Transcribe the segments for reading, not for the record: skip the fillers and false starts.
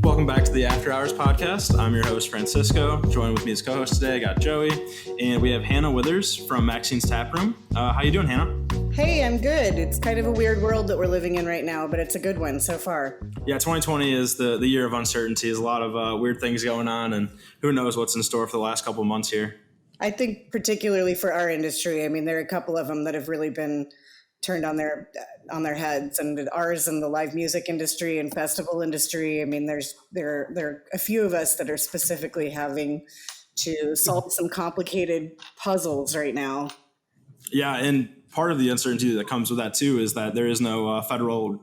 Welcome back to the After Hours podcast. I'm your host, Francisco. Joining with me as co-host today, I got Joey, and we have Hannah Withers from Maxine's Taproom. How you doing, Hannah? Hey, I'm good. It's kind of a weird world that we're living in right now, but it's a good one so far. Yeah, 2020 is the year of uncertainty. There's a lot of weird things going on, and who knows what's in store for the last couple of months here. I think particularly for our industry, I mean, there are a couple of them that have really been turned on their heads, and ours in the live music industry and festival industry. I mean, there are a few of us that are specifically having to solve some complicated puzzles right now. Yeah, and part of the uncertainty that comes with that too is that there is no federal,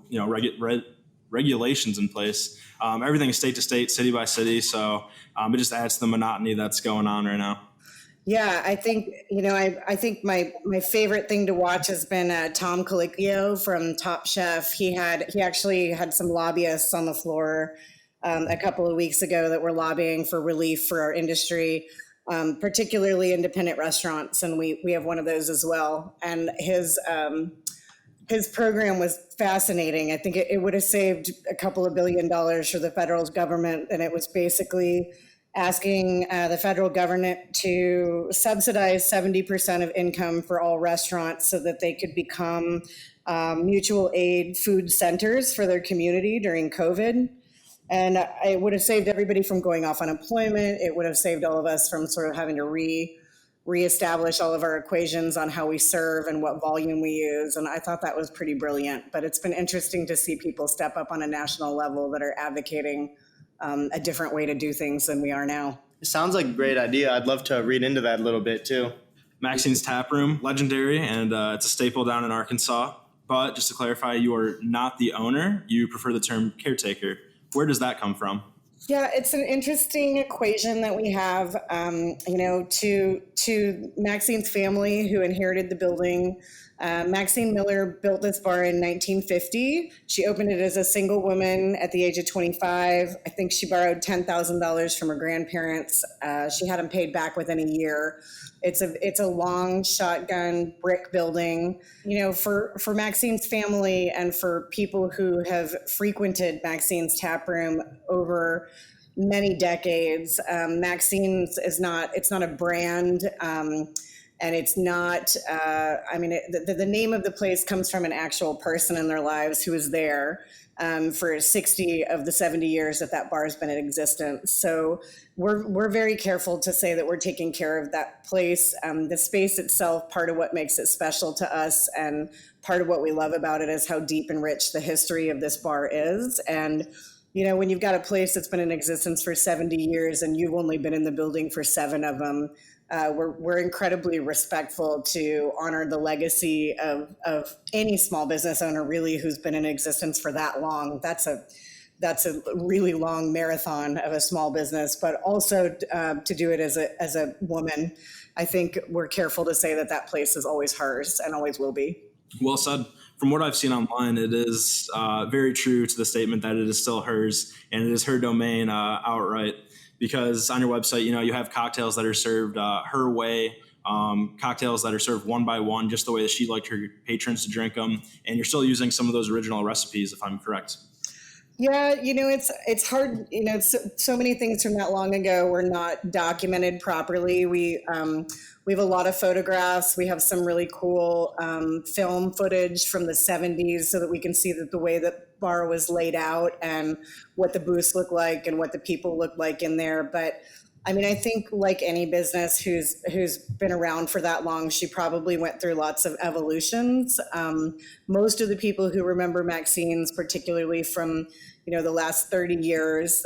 regulations in place. Everything is state to state, city by city. So it just adds to the monotony that's going on right now. Yeah, I think, I think my favorite thing to watch has been Tom Colicchio from Top Chef. He actually had some lobbyists on the floor a couple of weeks ago that were lobbying for relief for our industry, particularly independent restaurants. And we have one of those as well. And his program was fascinating. I think it would have saved a couple of $1 billion for the federal government. And it was basically asking the federal government to subsidize 70% of income for all restaurants so that they could become mutual aid food centers for their community during COVID. And it would have saved everybody from going off unemployment. It would have saved all of us from sort of having to reestablish all of our equations on how we serve and what volume we use. And I thought that was pretty brilliant. But it's been interesting to see people step up on a national level that are advocating a different way to do things than we are now. It sounds like a great idea. I'd love to read into that a little bit too. Maxine's Taproom, legendary, and it's a staple down in Arkansas. But just to clarify, you are not the owner. You prefer the term caretaker. Where does that come from? Yeah, it's an interesting equation that we have, to Maxine's family who inherited the building. Maxine Miller built this bar in 1950. She opened it as a single woman at the age of 25. I think she borrowed $10,000 from her grandparents. She had them paid back within a year. It's a long shotgun brick building. For Maxine's family and for people who have frequented Maxine's Taproom over many decades, Maxine's it's not a brand. And it's not, the name of the place comes from an actual person in their lives who was there for 60 of the 70 years that bar has been in existence. So we're very careful to say that we're taking care of that place. The space itself, part of what makes it special to us and part of what we love about it is how deep and rich the history of this bar is. And when you've got a place that's been in existence for 70 years and you've only been in the building for 7 of them, we're incredibly respectful to honor the legacy of any small business owner really who's been in existence for that long. That's a really long marathon of a small business, but also to do it as a woman. I think we're careful to say that place is always hers and always will be. Well said. From what I've seen online, it is very true to the statement that it is still hers and it is her domain outright. Because on your website, you have cocktails that are served her way, cocktails that are served one by one, just the way that she liked her patrons to drink them. And you're still using some of those original recipes, if I'm correct. Yeah, it's hard. So many things from that long ago were not documented properly. We have a lot of photographs. We have some really cool film footage from the 70s so that we can see that the way that bar was laid out and what the booths look like and what the people look like in there. But I think like any business who's been around for that long, she probably went through lots of evolutions. Most of the people who remember Maxine's, particularly from the last 30 years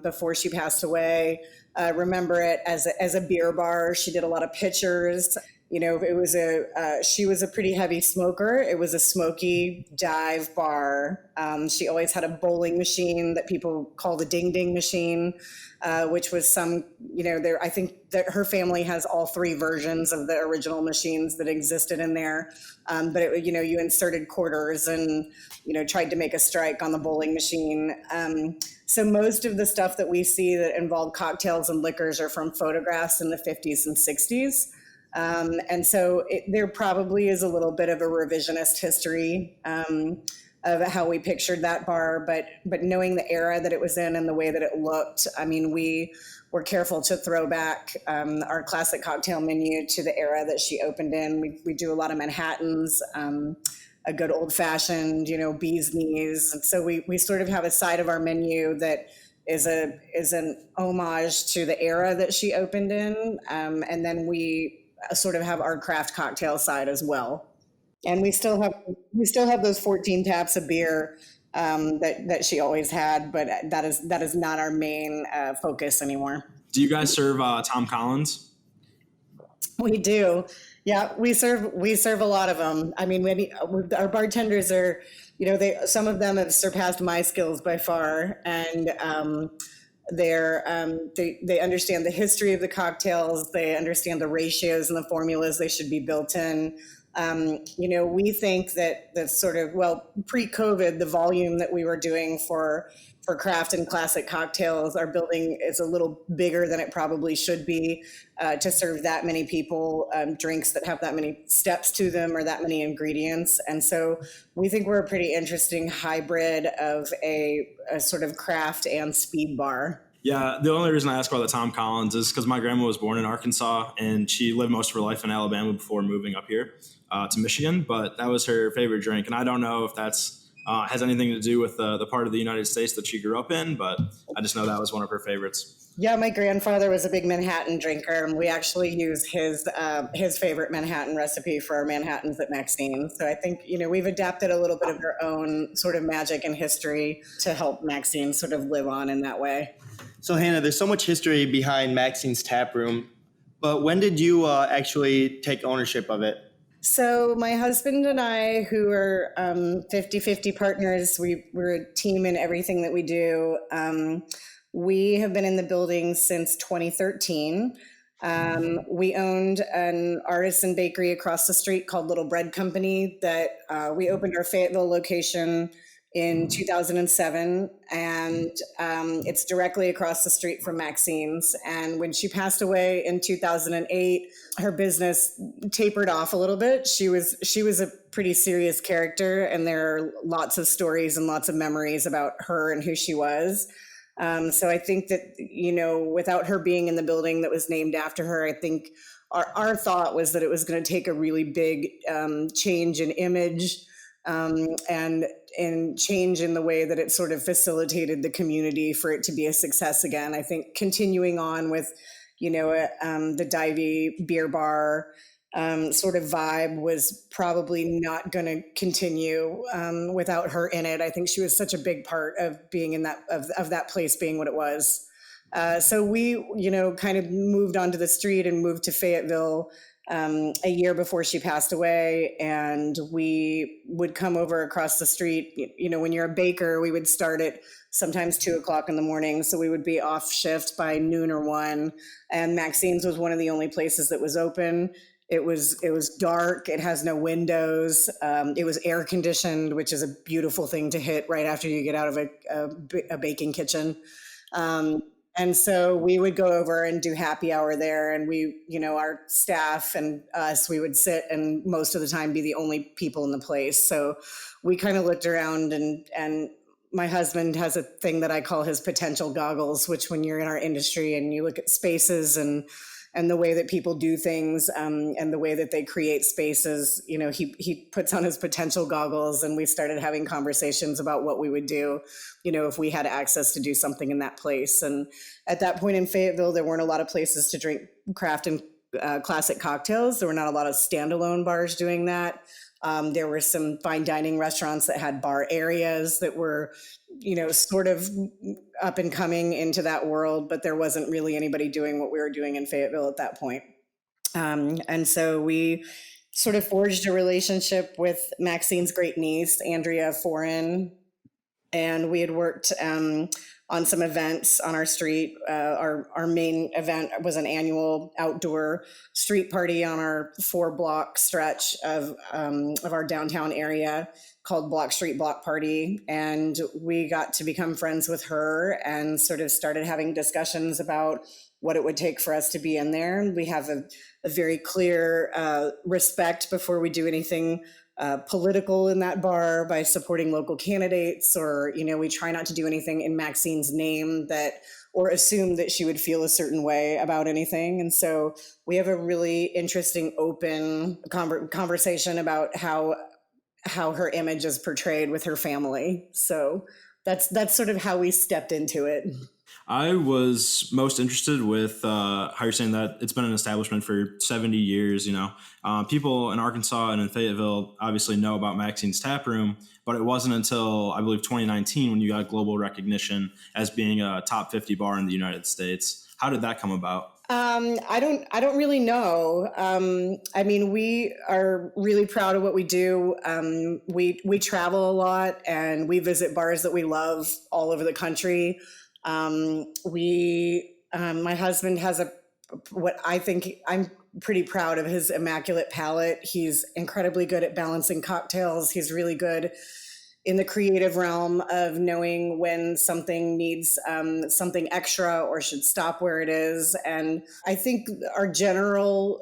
before she passed away, remember it as a beer bar. She did a lot of pitchers. She was a pretty heavy smoker. It was a smoky dive bar. She always had a bowling machine that people called a ding ding machine, which was I think that her family has all 3 versions of the original machines that existed in there. But you inserted quarters and, tried to make a strike on the bowling machine. So most of the stuff that we see that involve cocktails and liquors are from photographs in the 50s and 60s. And so there probably is a little bit of a revisionist history of how we pictured that bar, but knowing the era that it was in and the way that it looked, I mean, we were careful to throw back our classic cocktail menu to the era that she opened in. We do a lot of Manhattans, a good old fashioned, bee's knees. And so we sort of have a side of our menu that is an homage to the era that she opened in, and then we sort of have our craft cocktail side as well. And we still have those 14 taps of beer that she always had, but that is not our main focus anymore. Do you guys serve Tom Collins? We do. Yeah, we serve a lot of them. I mean, our bartenders are, some of them have surpassed my skills by far, and they understand the history of the cocktails. They understand the ratios and the formulas they should be built in. We think that sort of, pre-COVID, the volume that we were doing for craft and classic cocktails, our building is a little bigger than it probably should be to serve that many people drinks that have that many steps to them or that many ingredients. And so we think we're a pretty interesting hybrid of a sort of craft and speed bar. Yeah, the only reason I ask about the Tom Collins is because my grandma was born in Arkansas and she lived most of her life in Alabama before moving up here to Michigan, but that was her favorite drink. And I don't know if that's has anything to do with the part of the United States that she grew up in, but I just know that was one of her favorites. Yeah, my grandfather was a big Manhattan drinker, and we actually use his favorite Manhattan recipe for our Manhattans at Maxine. So I think, we've adapted a little bit of our own sort of magic and history to help Maxine sort of live on in that way. So Hannah, there's so much history behind Maxine's Taproom, but when did you actually take ownership of it? So my husband and I, who are 50-50 partners, we're a team in everything that we do. We have been in the building since 2013. We owned an artisan bakery across the street called Little Bread Company that we opened our Fayetteville location in 2007, and it's directly across the street from Maxine's. And when she passed away in 2008, her business tapered off a little bit. She was a pretty serious character, and there are lots of stories and lots of memories about her and who she was. So I think that, without her being in the building that was named after her, I think our thought was that it was going to take a really big change in image and change in the way that it sort of facilitated the community for it to be a success again. I think continuing on with, the Divey beer bar sort of vibe was probably not going to continue without her in it. I think she was such a big part of being in that, of that place being what it was. So we, kind of moved onto the street and moved to Fayetteville a year before she passed away, and we would come over across the street. When you're a baker, we would start at sometimes 2:00 in the morning, so we would be off shift by noon or 1. And Maxine's was one of the only places that was open. It was dark. It has no windows. It was air conditioned, which is a beautiful thing to hit right after you get out of a baking kitchen. And so we would go over and do happy hour there, and we, our staff and us, we would sit and most of the time be the only people in the place. So we kind of looked around, and my husband has a thing that I call his potential goggles, which when you're in our industry and you look at spaces and the way that people do things and the way that they create spaces, he puts on his potential goggles, and we started having conversations about what we would do, if we had access to do something in that place. And at that point in Fayetteville, there weren't a lot of places to drink craft and classic cocktails. There were not a lot of standalone bars doing that. There were some fine dining restaurants that had bar areas that were, sort of up and coming into that world, but there wasn't really anybody doing what we were doing in Fayetteville at that point. And so we sort of forged a relationship with Maxine's great niece, Andrea Foreign, and we had worked on some events on our street. Our main event was an annual outdoor street party on our 4-block stretch of our downtown area called Block Street Block Party. And we got to become friends with her and sort of started having discussions about what it would take for us to be in there. And we have a very clear respect before we do anything political in that bar by supporting local candidates, or, we try not to do anything in Maxine's name that or assume that she would feel a certain way about anything. And so we have a really interesting, open conversation about how her image is portrayed with her family. So that's sort of how we stepped into it. I was most interested with how you're saying that it's been an establishment for 70 years. People in Arkansas and in Fayetteville obviously know about Maxine's Taproom, but it wasn't until I believe 2019 when you got global recognition as being a top 50 bar in the United States. How did that come about? I don't really know. We are really proud of what we do. We travel a lot and we visit bars that we love all over the country. My husband has what I think I'm pretty proud of, his immaculate palate. He's incredibly good at balancing cocktails. He's really good in the creative realm of knowing when something needs something extra or should stop where it is. And I think our general,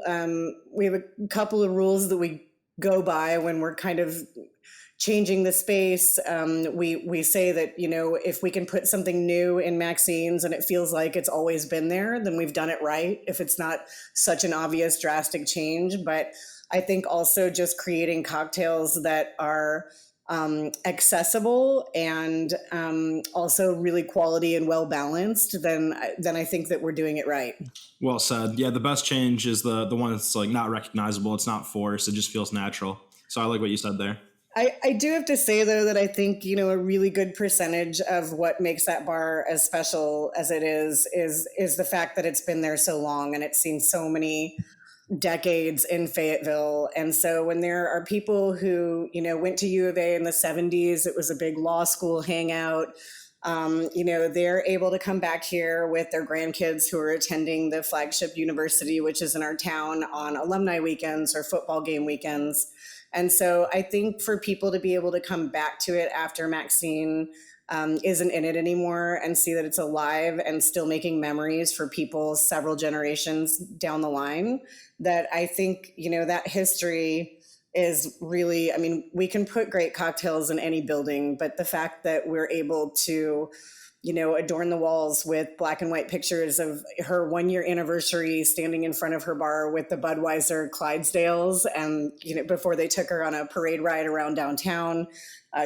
we have a couple of rules that we go by when we're kind of changing the space. We say that, if we can put something new in Maxine's and it feels like it's always been there, then we've done it right, if it's not such an obvious drastic change. But I think also just creating cocktails that are accessible and also really quality and well balanced, then I think that we're doing it right. Well said. Yeah, the best change is the one that's like not recognizable. It's not forced. It just feels natural. So I like what you said there. I do have to say, though, that I think, a really good percentage of what makes that bar as special as it is the fact that it's been there so long and it's seen so many decades in Fayetteville. And so when there are people who, went to U of A in the 70s, it was a big law school hangout. They're able to come back here with their grandkids who are attending the flagship university, which is in our town, on alumni weekends or football game weekends. And so I think for people to be able to come back to it after Maxine isn't in it anymore and see that it's alive and still making memories for people several generations down the line, that I think, that history is really, we can put great cocktails in any building, but the fact that we're able to, adorn the walls with black and white pictures of her 1-year anniversary standing in front of her bar with the Budweiser Clydesdales, and, before they took her on a parade ride around downtown,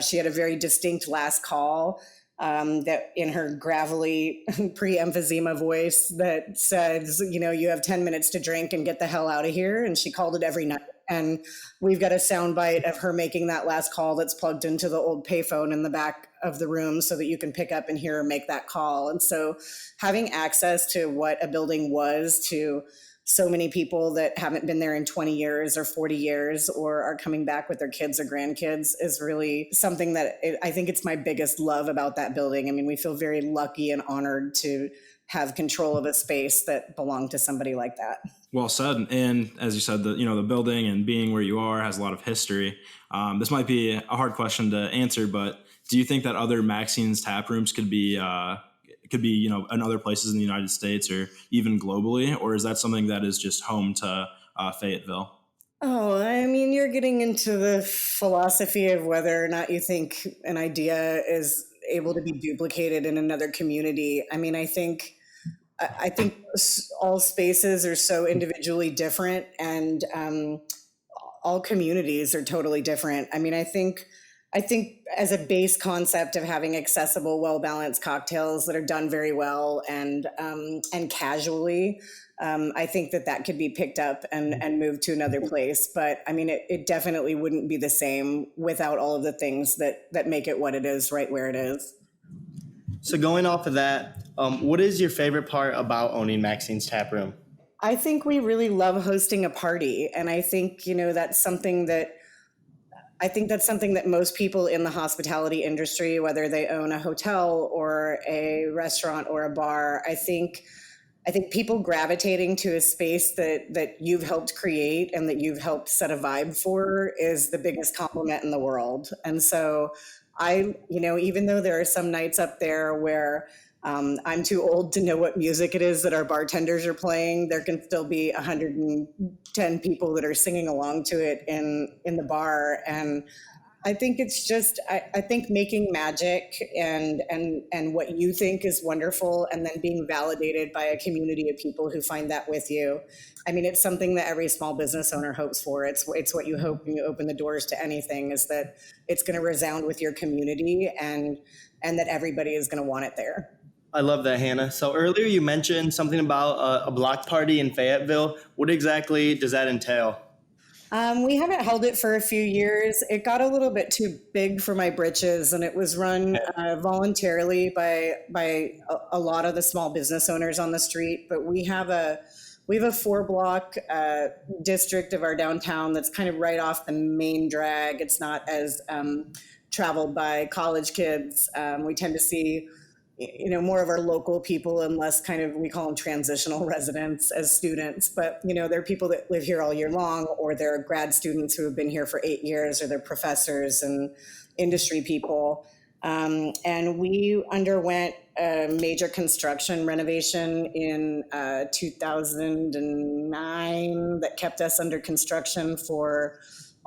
she had a very distinct last call that in her gravelly pre-emphysema voice that says, you have 10 minutes to drink and get the hell out of here. And she called it every night. And we've got a soundbite of her making that last call that's plugged into the old payphone in the back of the room so that you can pick up and hear her make that call. And so having access to what a building was to so many people that haven't been there in 20 years or 40 years or are coming back with their kids or grandkids is really something that I think it's my biggest love about that building. We feel very lucky and honored to have control of a space that belonged to somebody like that. Well said. And as you said, the building and being where you are has a lot of history. This might be a hard question to answer, but do you think that other Maxine's tap rooms could be in other places in the United States or even globally, or is that something that is just home to Fayetteville? Oh, you're getting into the philosophy of whether or not you think an idea is able to be duplicated in another community. I think all spaces are so individually different, and all communities are totally different. I think as a base concept of having accessible, well-balanced cocktails that are done very well and casually, I think that could be picked up and moved to another place. But it definitely wouldn't be the same without all of the things that make it what it is right where it is. So going off of that, what is your favorite part about owning Maxine's Taproom? I think we really love hosting a party. And I think, that's something that most people in the hospitality industry, whether they own a hotel or a restaurant or a bar, I think people gravitating to a space that you've helped create and that you've helped set a vibe for is the biggest compliment in the world. And so even though there are some nights up there where I'm too old to know what music it is that our bartenders are playing, there can still be 120 10 people that are singing along to it in the bar. And I think it's just, I think making magic and what you think is wonderful, and then being validated by a community of people who find that with you. I mean, it's something that every small business owner hopes for. It's what you hope when you open the doors to anything, is that it's going to resound with your community, and that everybody is going to want it there. I love that, Hannah. So earlier you mentioned something about a block party in Fayetteville. What exactly does that entail? We haven't held it for a few years. It got a little bit too big for my britches, and it was run voluntarily by a lot of the small business owners on the street. But we have a 4-block district of our downtown that's kind of right off the main drag. It's not as traveled by college kids. We tend to see more of our local people, and less kind of, we call them transitional residents as students. But, they're people that live here all year long, or they're grad students who have been here for 8 years, or they're professors and industry people. And we underwent a major construction renovation in 2009 that kept us under construction for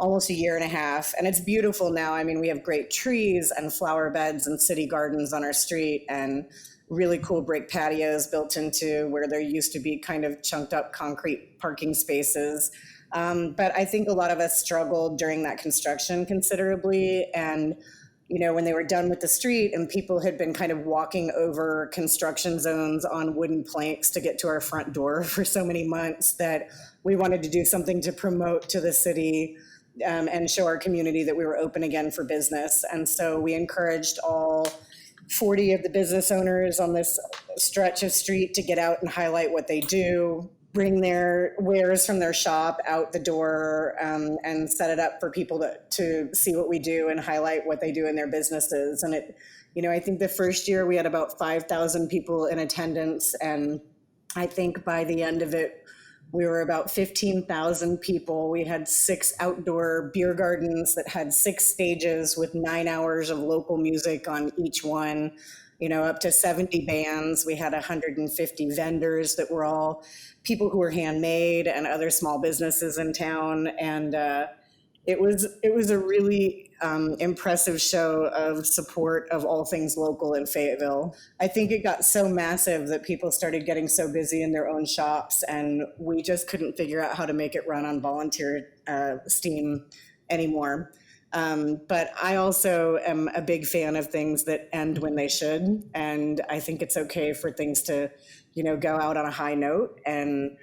almost a year and a half. And it's beautiful now. I mean, we have great trees and flower beds and city gardens on our street, and really cool brick patios built into where there used to be kind of chunked up concrete parking spaces. But I think a lot of us struggled during that construction considerably. And, when they were done with the street and people had been kind of walking over construction zones on wooden planks to get to our front door for so many months, that we wanted to do something to promote to the city and show our community that we were open again for business. And so we encouraged all 40 of the business owners on this stretch of street to get out and highlight what they do, bring their wares from their shop out the door, and set it up for people to see what we do and highlight what they do in their businesses. And I think the first year we had about 5,000 people in attendance. And I think by the end of it, we were about 15,000 people. We had 6 outdoor beer gardens that had 6 stages with 9 hours of local music on each one, up to 70 bands. We had 150 vendors that were all people who were handmade, and other small businesses in town. And it was a really impressive show of support of all things local in Fayetteville. I think it got so massive that people started getting so busy in their own shops, and we just couldn't figure out how to make it run on volunteer steam anymore. But I also am a big fan of things that end when they should. And I think it's okay for things to, go out on a high note. And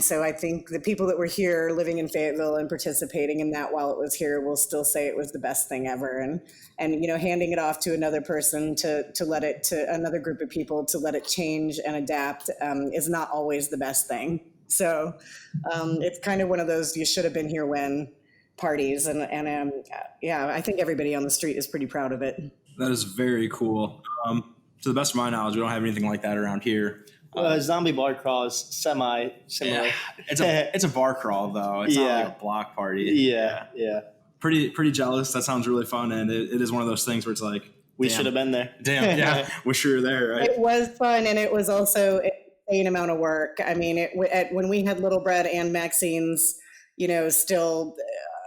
so I think the people that were here living in Fayetteville and participating in that while it was here will still say it was the best thing ever. And handing it off to another person to another group of people to let it change and adapt is not always the best thing. So it's kind of one of those you should have been here when parties. And I think everybody on the street is pretty proud of it. That is very cool. To the best of my knowledge, we don't have anything like that around here. Zombie bar crawl is semi-similar. Yeah, it's a bar crawl though. It's not like a block party. Yeah. Pretty jealous. That sounds really fun, and it is one of those things where it's like, we should have been there. Damn, yeah, wish we were there. Right? It was fun, and it was also an insane amount of work. I mean, when we had Little Bread and Maxine's, still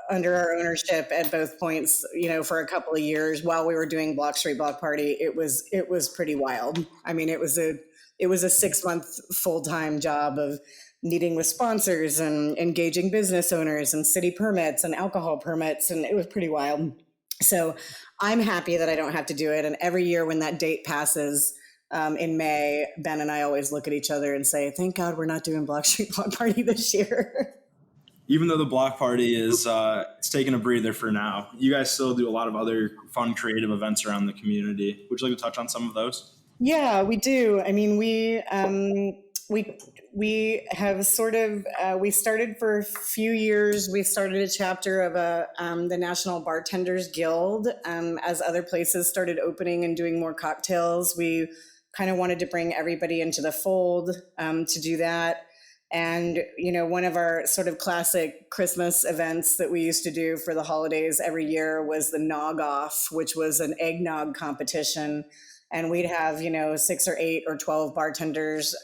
under our ownership at both points, for a couple of years while we were doing Block Street Block Party, it was pretty wild. I mean, it was a 6-month full-time job of meeting with sponsors and engaging business owners and city permits and alcohol permits, and it was pretty wild. So I'm happy that I don't have to do it. And every year when that date passes in May, Ben and I always look at each other and say, thank God we're not doing Block Street Block Party this year. Even though the block party is it's taking a breather for now, you guys still do a lot of other fun, creative events around the community. Would you like to touch on some of those? Yeah, we do. I mean, we have sort of we started for a few years. We started a chapter of the National Bartenders Guild. As other places started opening and doing more cocktails, we kind of wanted to bring everybody into the fold to do that. And, one of our sort of classic Christmas events that we used to do for the holidays every year was the Nog Off, which was an eggnog competition. And we'd have, 6 or 8 or 12 bartenders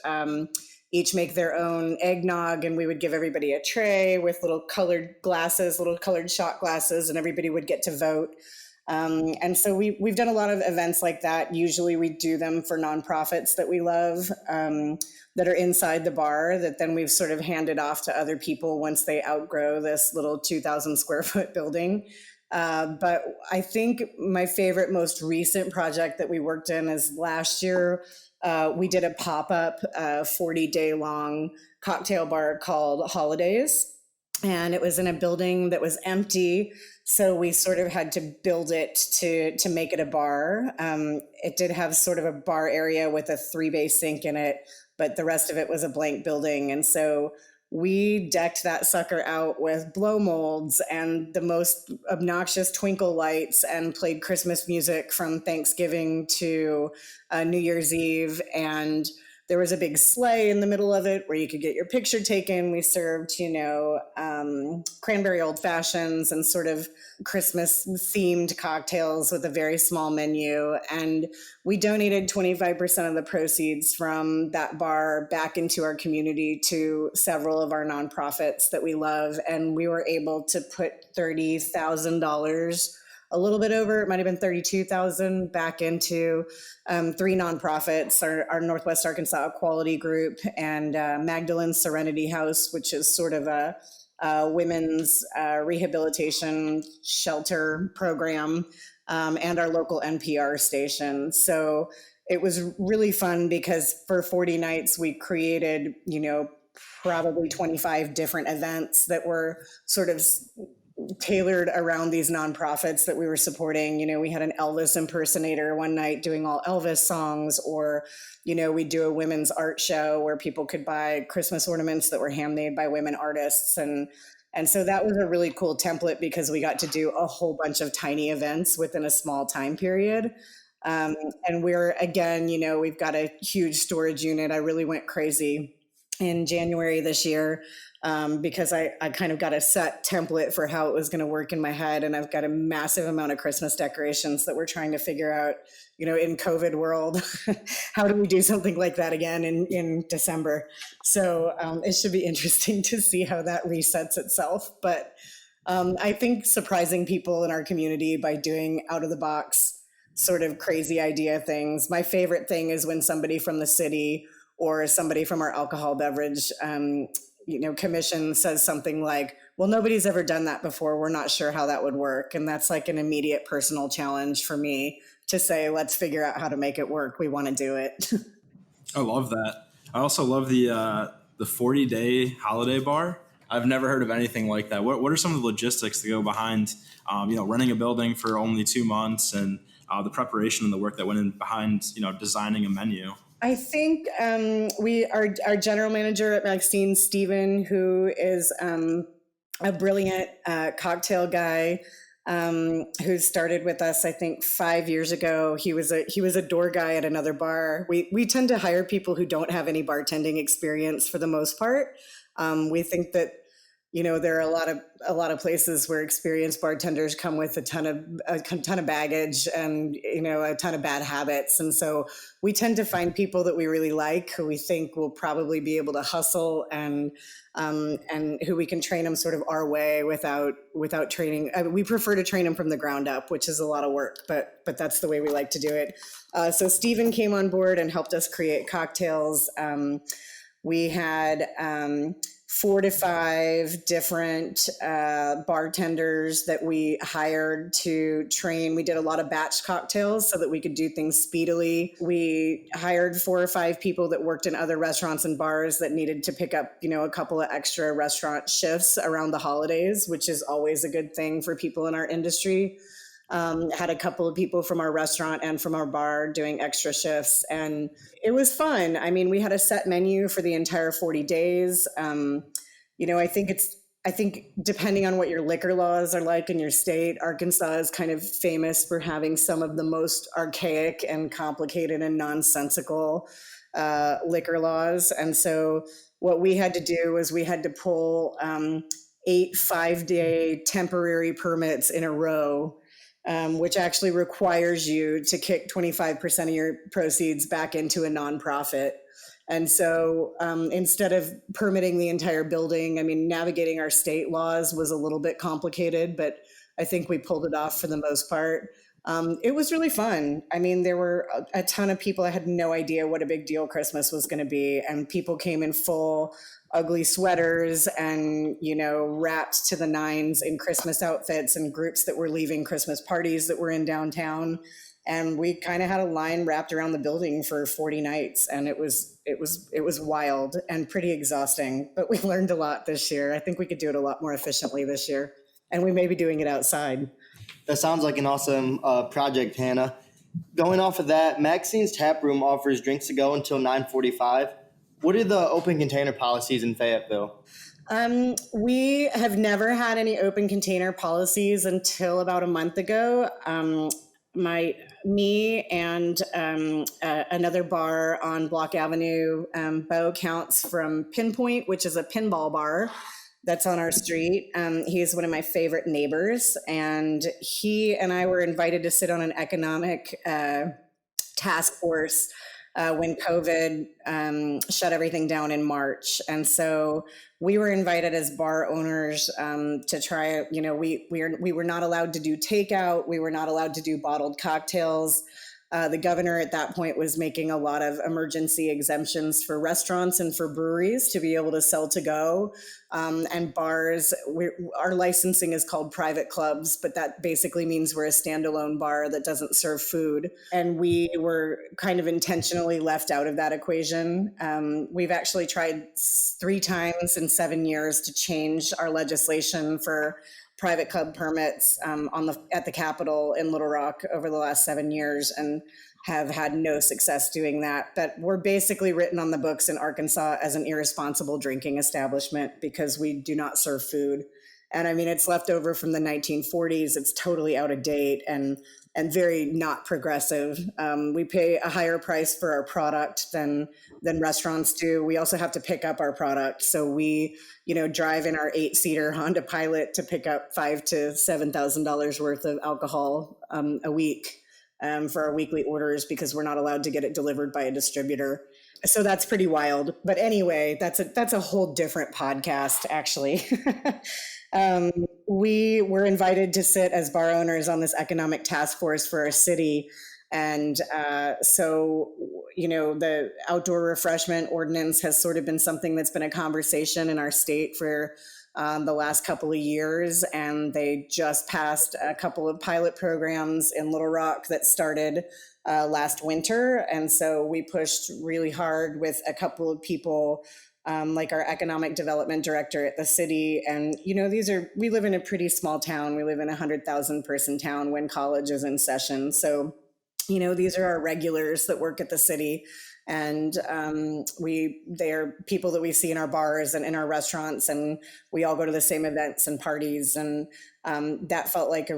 each make their own eggnog, and we would give everybody a tray with little colored glasses, little colored shot glasses, and everybody would get to vote. And so we've done a lot of events like that. Usually we do them for nonprofits that we love, that are inside the bar, that then we've sort of handed off to other people once they outgrow this little 2,000 square foot building. But I think my favorite, most recent project that we worked in is last year. We did a pop-up 40-day long cocktail bar called Holidays. And it was in a building that was empty. So we sort of had to build it to make it a bar. It did have sort of a bar area with a 3-bay sink in it, but the rest of it was a blank building. And so we decked that sucker out with blow molds and the most obnoxious twinkle lights and played Christmas music from Thanksgiving to New Year's Eve. And there was a big sleigh in the middle of it where you could get your picture taken. We served, cranberry old fashions and sort of Christmas themed cocktails with a very small menu. And we donated 25% of the proceeds from that bar back into our community to several of our nonprofits that we love. And we were able to put $30,000, a little bit over, it might have been 32,000, back into 3 nonprofits, our Northwest Arkansas Equality Group and Magdalene Serenity House, which is sort of a women's rehabilitation shelter program, and our local NPR station. So it was really fun because for 40 nights we created, probably 25 different events that were sort of tailored around these nonprofits that we were supporting. We had an Elvis impersonator one night doing all Elvis songs, or, we do a women's art show where people could buy Christmas ornaments that were handmade by women artists. And so that was a really cool template because we got to do a whole bunch of tiny events within a small time period. And we're, again, we've got a huge storage unit. I really went crazy in January this year, because I kind of got a set template for how it was going to work in my head. And I've got a massive amount of Christmas decorations that we're trying to figure out, in COVID world, how do we do something like that again in December? So it should be interesting to see how that resets itself. But I think surprising people in our community by doing out of the box sort of crazy idea things. My favorite thing is when somebody from the city or somebody from our alcohol beverage commission says something like, well, nobody's ever done that before. We're not sure how that would work. And that's like an immediate personal challenge for me to say, let's figure out how to make it work. We want to do it. I love that. I also love the 40-day holiday bar. I've never heard of anything like that. What are some of the logistics that go behind, running a building for only 2 months, and the preparation and the work that went in behind, designing a menu? I think our general manager at Maxine, Steven, who is a brilliant cocktail guy, who started with us, I think 5 years ago. He was a door guy at another bar. We tend to hire people who don't have any bartending experience for the most part. We think that there are a lot of places where experienced bartenders come with a ton of baggage and a ton of bad habits, and so we tend to find people that we really like, who we think will probably be able to hustle and who we can train them sort of our way without training. We prefer to train them from the ground up, which is a lot of work, but that's the way we like to do it. So Stephen came on board and helped us create cocktails. We had 4 to 5 different bartenders that we hired to train. We did a lot of batch cocktails so that we could do things speedily. We hired 4 or 5 people that worked in other restaurants and bars that needed to pick up, a couple of extra restaurant shifts around the holidays, which is always a good thing for people in our industry. Had a couple of people from our restaurant and from our bar doing extra shifts, and it was fun. I mean, we had a set menu for the entire 40 days. I think depending on what your liquor laws are like in your state, Arkansas is kind of famous for having some of the most archaic and complicated and nonsensical liquor laws. And so what we had to do was we had to pull 8 5-day temporary permits in a row, which actually requires you to kick 25% of your proceeds back into a nonprofit. And so instead of permitting the entire building, I mean, navigating our state laws was a little bit complicated, but I think we pulled it off for the most part. It was really fun. I mean, there were a ton of people. I had no idea what a big deal Christmas was going to be. And people came in full ugly sweaters and, wrapped to the nines in Christmas outfits, and groups that were leaving Christmas parties that were in downtown. And we kind of had a line wrapped around the building for 40 nights. And it was wild and pretty exhausting, but we learned a lot this year. I think we could do it a lot more efficiently this year. And we may be doing it outside. That sounds like an awesome project, Hannah. Going off of that, Maxine's Taproom offers drinks to go until 9:45. What are the open container policies in Fayetteville? We have never had any open container policies until about a month ago. Me and another bar on Block Avenue, Bo Counts from Pinpoint, which is a pinball bar that's on our street. He's one of my favorite neighbors, and he and I were invited to sit on an economic task force when COVID shut everything down in March. And so we were invited as bar owners to try, we were not allowed to do takeout. We were not allowed to do bottled cocktails. The governor at that point was making a lot of emergency exemptions for restaurants and for breweries to be able to sell to go. And bars, our licensing is called private clubs, but that basically means we're a standalone bar that doesn't serve food. And we were kind of intentionally left out of that equation. We've actually tried 3 times in 7 years to change our legislation for private club permits at the Capitol in Little Rock over the last 7 years, and have had no success doing that. But we're basically written on the books in Arkansas as an irresponsible drinking establishment because we do not serve food. And I mean, it's left over from the 1940s. It's totally out of date and very not progressive. We pay a higher price for our product than restaurants do. We also have to pick up our product. So we, drive in our 8-seater Honda Pilot to pick up $5,000 to $7,000 worth of alcohol a week for our weekly orders, because we're not allowed to get it delivered by a distributor. So that's pretty wild. But anyway, that's a whole different podcast, actually. We were invited to sit as bar owners on this economic task force for our city. And so, the outdoor refreshment ordinance has sort of been something that's been a conversation in our state for the last couple of years. And they just passed a couple of pilot programs in Little Rock that started last winter. And so we pushed really hard with a couple of people, like our economic development director at the city. And, we live in a pretty small town. We live in a 100,000 person town when college is in session. So, these are our regulars that work at the city. And they are people that we see in our bars and in our restaurants, and we all go to the same events and parties. And that felt like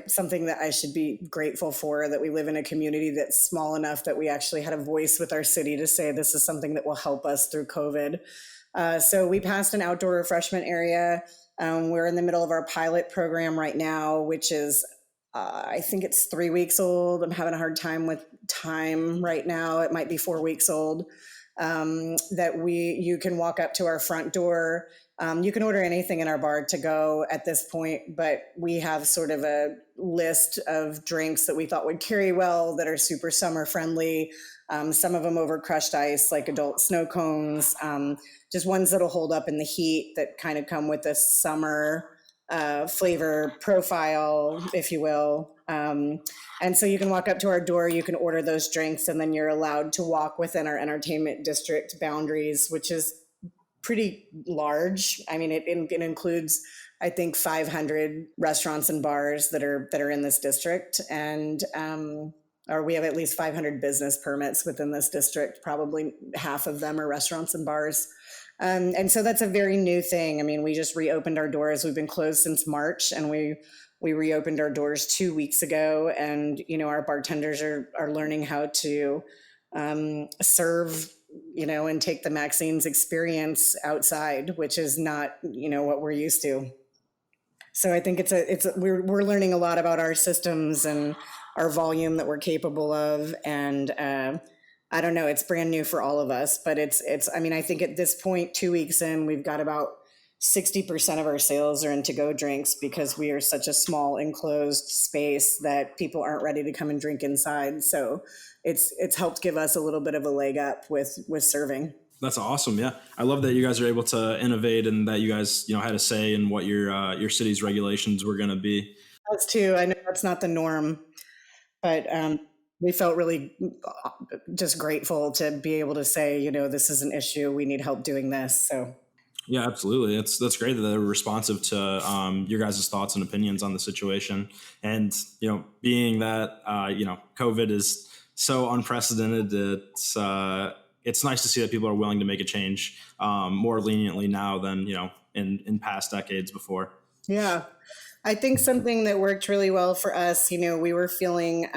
something that I should be grateful for, that we live in a community that's small enough that we actually had a voice with our city to say this is something that will help us through COVID. So we passed an outdoor refreshment area. We're in the middle of our pilot program right now, which is I think it's 3 weeks old. I'm having a hard time with time right now. It might be 4 weeks old. You can walk up to our front door. You can order anything in our bar to go at this point, but we have sort of a list of drinks that we thought would carry well, that are super summer friendly. Some of them over crushed ice, like adult snow cones, just ones that'll hold up in the heat, that kind of come with a summer flavor profile, if you will. And so you can walk up to our door, you can order those drinks, and then you're allowed to walk within our entertainment district boundaries, which is pretty large. I mean, it includes, I think, 500 restaurants and bars that are in this district. And or we have at least 500 business permits within this district. Probably half of them are restaurants and bars. And so that's a very new thing. I mean, we just reopened our doors. We've been closed since March, and we reopened our doors 2 weeks ago. And, our bartenders are learning how to serve, and take the Maxine's experience outside, which is not, what we're used to. So I think we're learning a lot about our systems and our volume that we're capable of. And I don't know, it's brand new for all of us, but I mean, I think at this point, 2 weeks in, we've got about 60% of our sales are in to-go drinks because we are such a small enclosed space that people aren't ready to come and drink inside. So it's helped give us a little bit of a leg up with serving. That's awesome. Yeah. I love that you guys are able to innovate and that you guys, had a say in what your city's regulations were going to be. Us too. I know that's not the norm, but we felt really just grateful to be able to say, this is an issue. We need help doing this. So. Yeah, absolutely. That's great that they're responsive to your guys' thoughts and opinions on the situation. And, being that, COVID is so unprecedented, it's nice to see that people are willing to make a change more leniently now than, in past decades before. Yeah. I think something that worked really well for us, we were feeling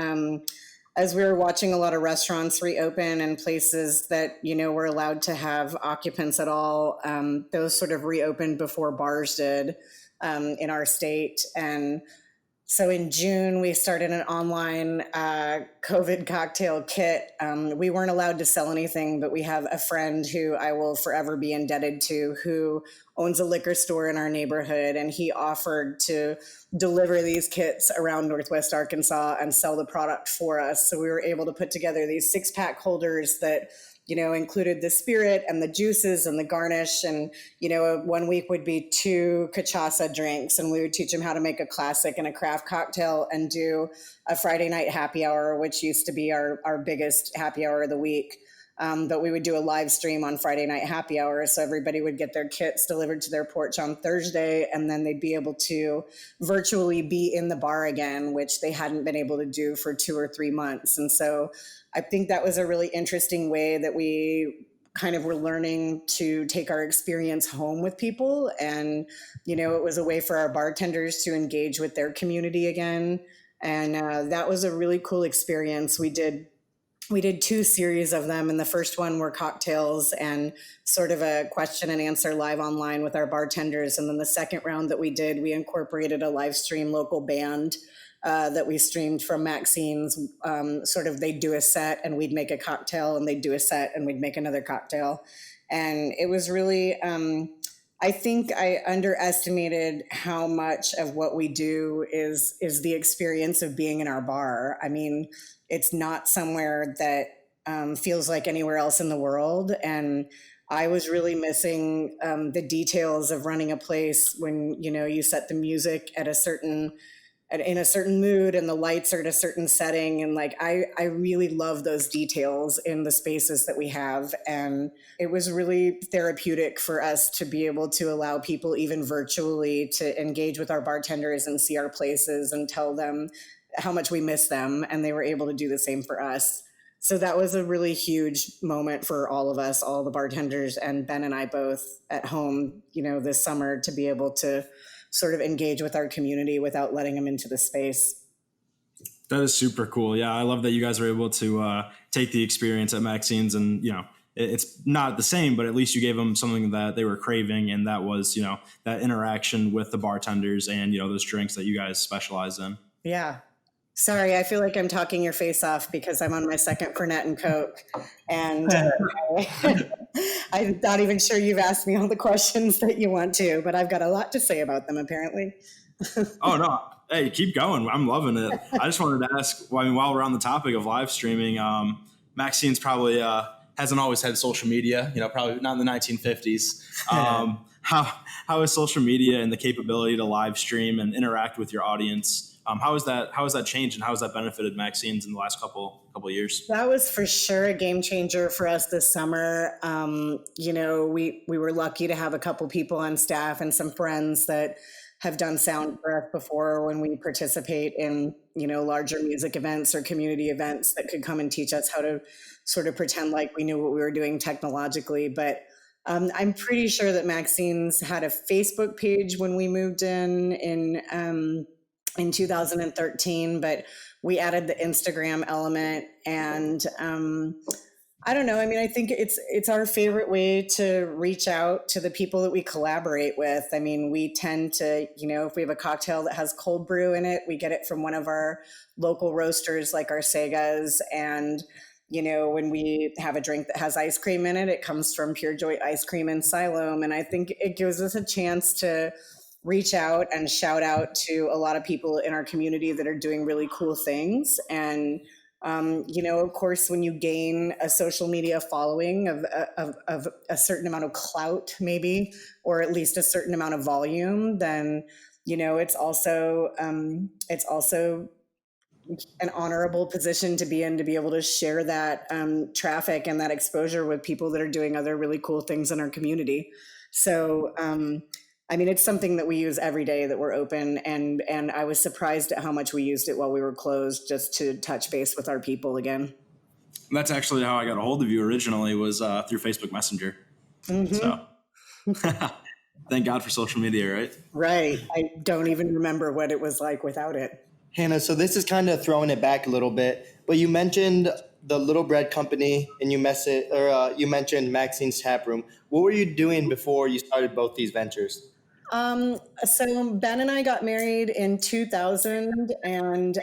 as we were watching a lot of restaurants reopen and places that, were allowed to have occupants at all, those sort of reopened before bars did in our state. And so in June, we started an online COVID cocktail kit. We weren't allowed to sell anything, but we have a friend who I will forever be indebted to who owns a liquor store in our neighborhood. And he offered to deliver these kits around Northwest Arkansas and sell the product for us. So we were able to put together these 6-pack holders that included the spirit and the juices and the garnish. And, 1 week would be 2 cachaça drinks. And we would teach them how to make a classic and a craft cocktail and do a Friday night happy hour, which used to be our biggest happy hour of the week. But we would do a live stream on Friday night happy hour. So everybody would get their kits delivered to their porch on Thursday, and then they'd be able to virtually be in the bar again, which they hadn't been able to do for 2 or 3 months. And so I think that was a really interesting way that we kind of were learning to take our experience home with people. And, it was a way for our bartenders to engage with their community again. And that was a really cool experience. We did 2 series of them, and the first one were cocktails and sort of a question and answer live online with our bartenders. And then the second round that we did, we incorporated a live stream local band that we streamed from Maxine's. They'd do a set and we'd make a cocktail, and they'd do a set and we'd make another cocktail. And it was really, I think I underestimated how much of what we do is the experience of being in our bar. I mean, it's not somewhere that feels like anywhere else in the world. And I was really missing the details of running a place when, you set the music in a certain mood and the lights are at a certain setting. And I really love those details in the spaces that we have. And it was really therapeutic for us to be able to allow people, even virtually, to engage with our bartenders and see our places and tell them how much we miss them. And they were able to do the same for us. So that was a really huge moment for all of us, all the bartenders, and Ben and I both at home, this summer, to be able to sort of engage with our community without letting them into the space. That is super cool. Yeah, I love that you guys were able to take the experience at Maxine's, and it's not the same, but at least you gave them something that they were craving, and that was that interaction with the bartenders and those drinks that you guys specialize in. Yeah. Sorry, I feel like I'm talking your face off because I'm on my second Fernet and Coke, and I'm not even sure you've asked me all the questions that you want to, but I've got a lot to say about them, apparently. Oh, no. Hey, keep going. I'm loving it. I just wanted to ask, while we're on the topic of live streaming, Maxine's probably hasn't always had social media, probably not in the 1950s. How is social media and the capability to live stream and interact with your audience? How has that changed, and how has that benefited Maxine's in the last couple of years? That was for sure a game changer for us this summer. We were lucky to have a couple people on staff and some friends that have done sound for us before when we participate in, larger music events or community events that could come and teach us how to sort of pretend like we knew what we were doing technologically. But I'm pretty sure that Maxine's had a Facebook page when we moved in 2013, but we added the Instagram element. And I don't know. I mean, I think it's our favorite way to reach out to the people that we collaborate with. I mean, we tend to, if we have a cocktail that has cold brew in it, we get it from one of our local roasters like Arcega's. And when we have a drink that has ice cream in it, it comes from Pure Joy Ice Cream in Siloam. And I think it gives us a chance to reach out and shout out to a lot of people in our community that are doing really cool things. And, of course, when you gain a social media following of a certain amount of clout, maybe, or at least a certain amount of volume, then, it's also an honorable position to be in, to be able to share that traffic and that exposure with people that are doing other really cool things in our community. So, it's something that we use every day that we're open, and I was surprised at how much we used it while we were closed, just to touch base with our people again. That's actually how I got a hold of you originally, was through Facebook Messenger. Mm-hmm. So thank God for social media, right? Right. I don't even remember what it was like without it. Hannah, so this is kind of throwing it back a little bit, but you mentioned the Little Bread Company and you mentioned Maxine's Taproom. What were you doing before you started both these ventures? So Ben and I got married in 2000, and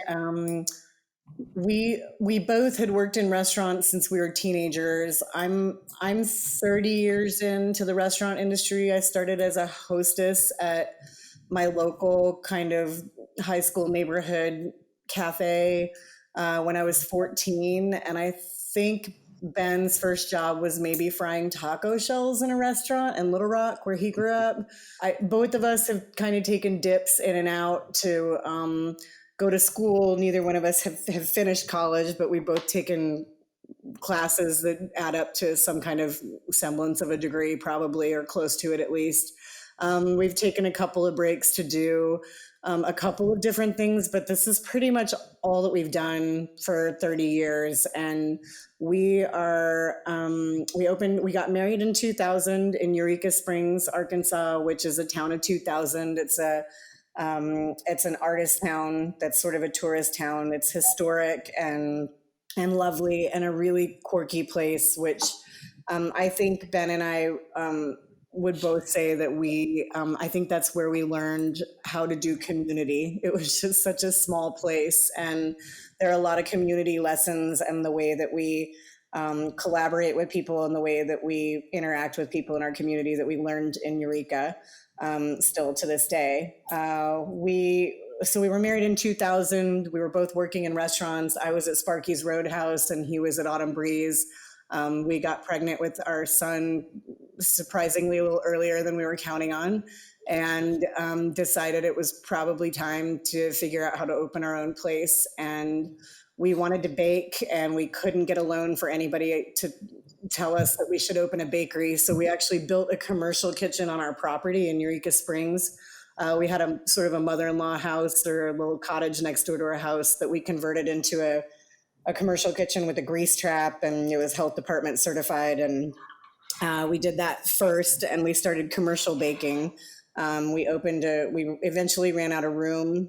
we both had worked in restaurants since we were teenagers. I'm 30 years into the restaurant industry. I started as a hostess at my local kind of high school neighborhood cafe when I was 14, and I think Ben's first job was maybe frying taco shells in a restaurant in Little Rock, where he grew up. Both of us have kind of taken dips in and out to go to school. Neither one of us have finished college, but we've both taken classes that add up to some kind of semblance of a degree, probably, or close to it at least. We've taken a couple of breaks to do a couple of different things, but this is pretty much all that we've done for 30 years. And we got married in 2000 in Eureka Springs, Arkansas, which is a town of 2,000. It's an artist town that's sort of a tourist town. It's historic and lovely, and a really quirky place, which I think Ben and I would both say that I think that's where we learned how to do community. It was just such a small place, and there are a lot of community lessons, and the way that we collaborate with people and the way that we interact with people in our community that we learned in Eureka, still to this day. So we were married in 2000. We were both working in restaurants. I was at Sparky's Roadhouse and he was at Autumn Breeze. We got pregnant with our son surprisingly a little earlier than we were counting on, and decided it was probably time to figure out how to open our own place. And we wanted to bake, and we couldn't get a loan for anybody to tell us that we should open a bakery. So we actually built a commercial kitchen on our property in Eureka Springs. We had a sort of a mother-in-law house, or a little cottage next door to our house, that we converted into a commercial kitchen with a grease trap, and it was health department certified. And we did that first, and we started commercial baking. We eventually ran out of room.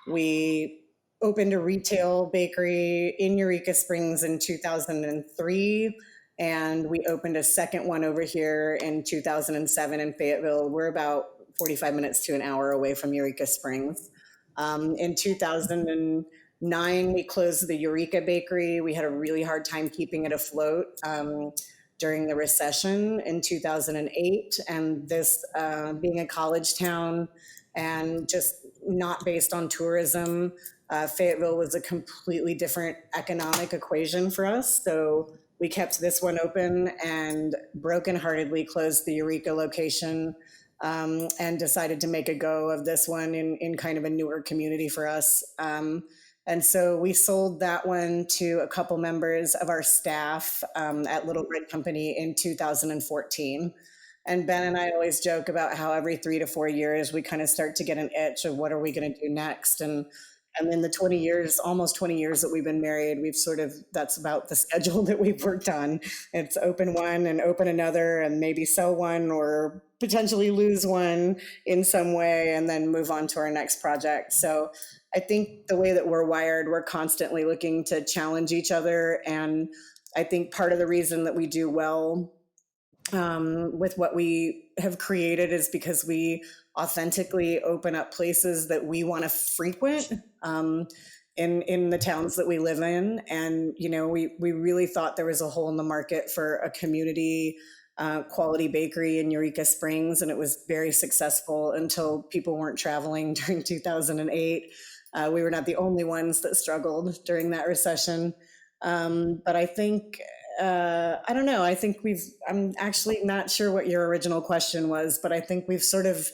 We opened a retail bakery in Eureka Springs in 2003, and we opened a second one over here in 2007 in Fayetteville. We're about 45 minutes to an hour away from Eureka Springs. In 2009, we closed the Eureka Bakery. We had a really hard time keeping it afloat during the recession in 2008. And this being a college town and just not based on tourism, Fayetteville was a completely different economic equation for us. So we kept this one open and brokenheartedly closed the Eureka location, and decided to make a go of this one in kind of a newer community for us. And so we sold that one to a couple members of our staff at Little Bread Company in 2014. And Ben and I always joke about how every 3 to 4 years we kind of start to get an itch of what are we going to do next. And in the almost 20 years that we've been married, that's about the schedule that we've worked on. It's open one and open another, and maybe sell one or potentially lose one in some way, and then move on to our next project. So I think the way that we're wired, we're constantly looking to challenge each other. And I think part of the reason that we do well with what we have created is because we authentically open up places that we want to frequent. in the towns that we live in. And, we really thought there was a hole in the market for a community quality bakery in Eureka Springs, and it was very successful until people weren't traveling during 2008. We were not the only ones that struggled during that recession. But I think, I don't know, I'm actually not sure what your original question was, but I think we've sort of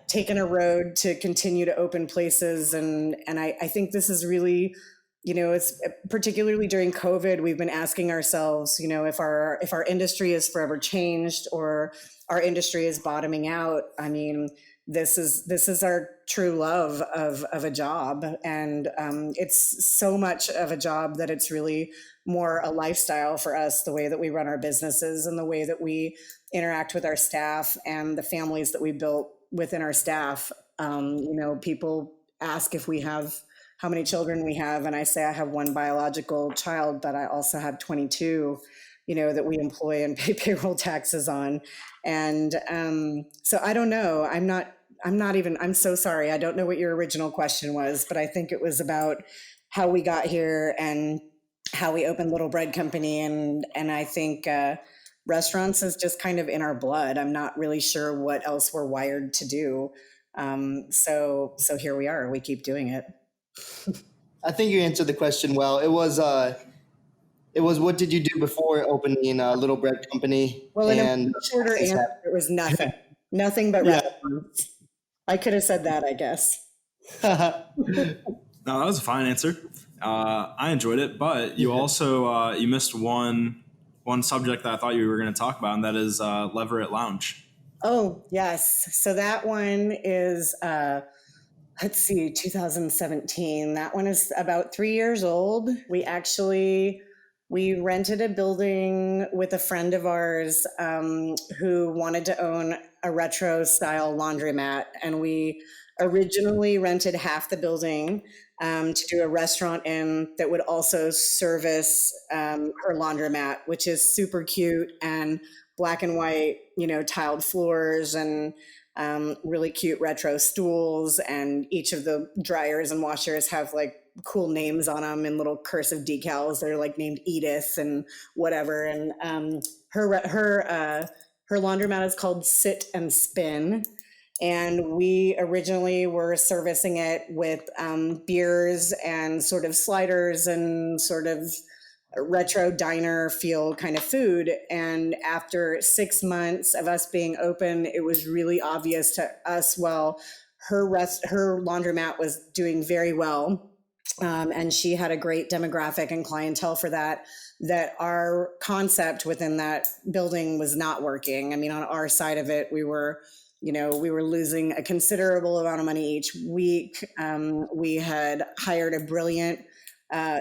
taken a road to continue to open places. And I think this is really, it's particularly during COVID, we've been asking ourselves, if our industry is forever changed or our industry is bottoming out. I mean, this is our true love of a job. And it's so much of a job that it's really more a lifestyle for us, the way that we run our businesses and the way that we interact with our staff and the families that we built within our staff. People ask if we have how many children we have, and I say I have one biological child, but I also have 22, that we employ and pay payroll taxes on. And so I don't know. I'm so sorry. I don't know what your original question was, but I think it was about how we got here and how we opened Little Bread Company. And I think restaurants is just kind of in our blood. I'm not really sure what else we're wired to do. So here we are. We keep doing it. I think you answered the question well. It was what did you do before opening Little Bread Company? Well, in a shorter answer, it was nothing. Nothing but restaurants. I could have said that, I guess. No, that was a fine answer. I enjoyed it, but you also you missed one subject that I thought you were going to talk about, and that is Leverett Lounge. Oh, yes. So that one is, let's see, 2017. That one is about 3 years old. We rented a building with a friend of ours who wanted to own a retro style laundromat. And we originally rented half the building to do a restaurant in that would also service her laundromat, which is super cute and black and white, tiled floors and really cute retro stools. And each of the dryers and washers have like cool names on them and little cursive decals. They're like named Edith and whatever. And her laundromat is called Sit and Spin. And we originally were servicing it with beers and sort of sliders and sort of retro diner feel kind of food. And after 6 months of us being open, it was really obvious to us, well, her laundromat was doing very well. And she had a great demographic and clientele for that our concept within that building was not working. I mean, on our side of it, we were losing a considerable amount of money each week. We had hired a brilliant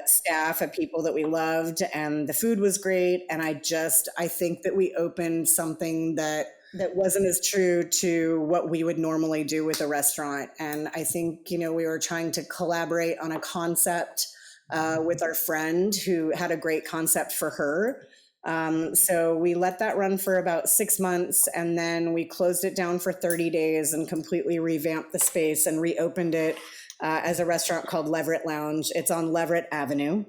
staff of people that we loved, and the food was great. And I think that we opened something that wasn't as true to what we would normally do with a restaurant. And I think, we were trying to collaborate on a concept with our friend who had a great concept for her. So we let that run for about 6 months, and then we closed it down for 30 days and completely revamped the space and reopened it as a restaurant called Leverett Lounge. It's on Leverett Avenue.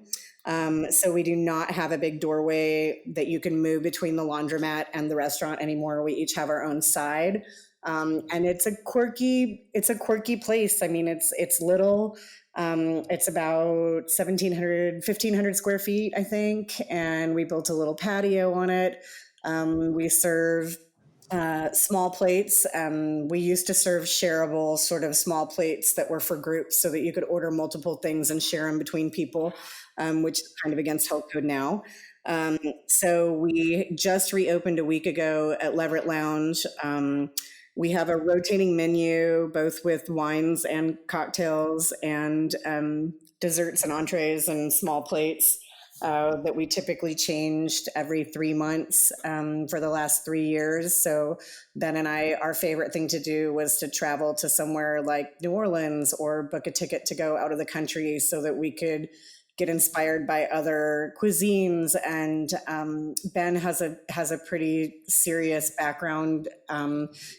So we do not have a big doorway that you can move between the laundromat and the restaurant anymore. We each have our own side. And it's a quirky place. I mean, it's little. It's about 1,500 square feet, I think. And we built a little patio on it. We serve small plates. We used to serve shareable sort of small plates that were for groups so that you could order multiple things and share them between people, which is kind of against health code now. So we just reopened a week ago at Leverett Lounge. We have a rotating menu, both with wines and cocktails and desserts and entrees and small plates that we typically changed every 3 months for the last 3 years. So Ben and I, our favorite thing to do was to travel to somewhere like New Orleans or book a ticket to go out of the country so that we could get inspired by other cuisines. And Ben has a pretty serious background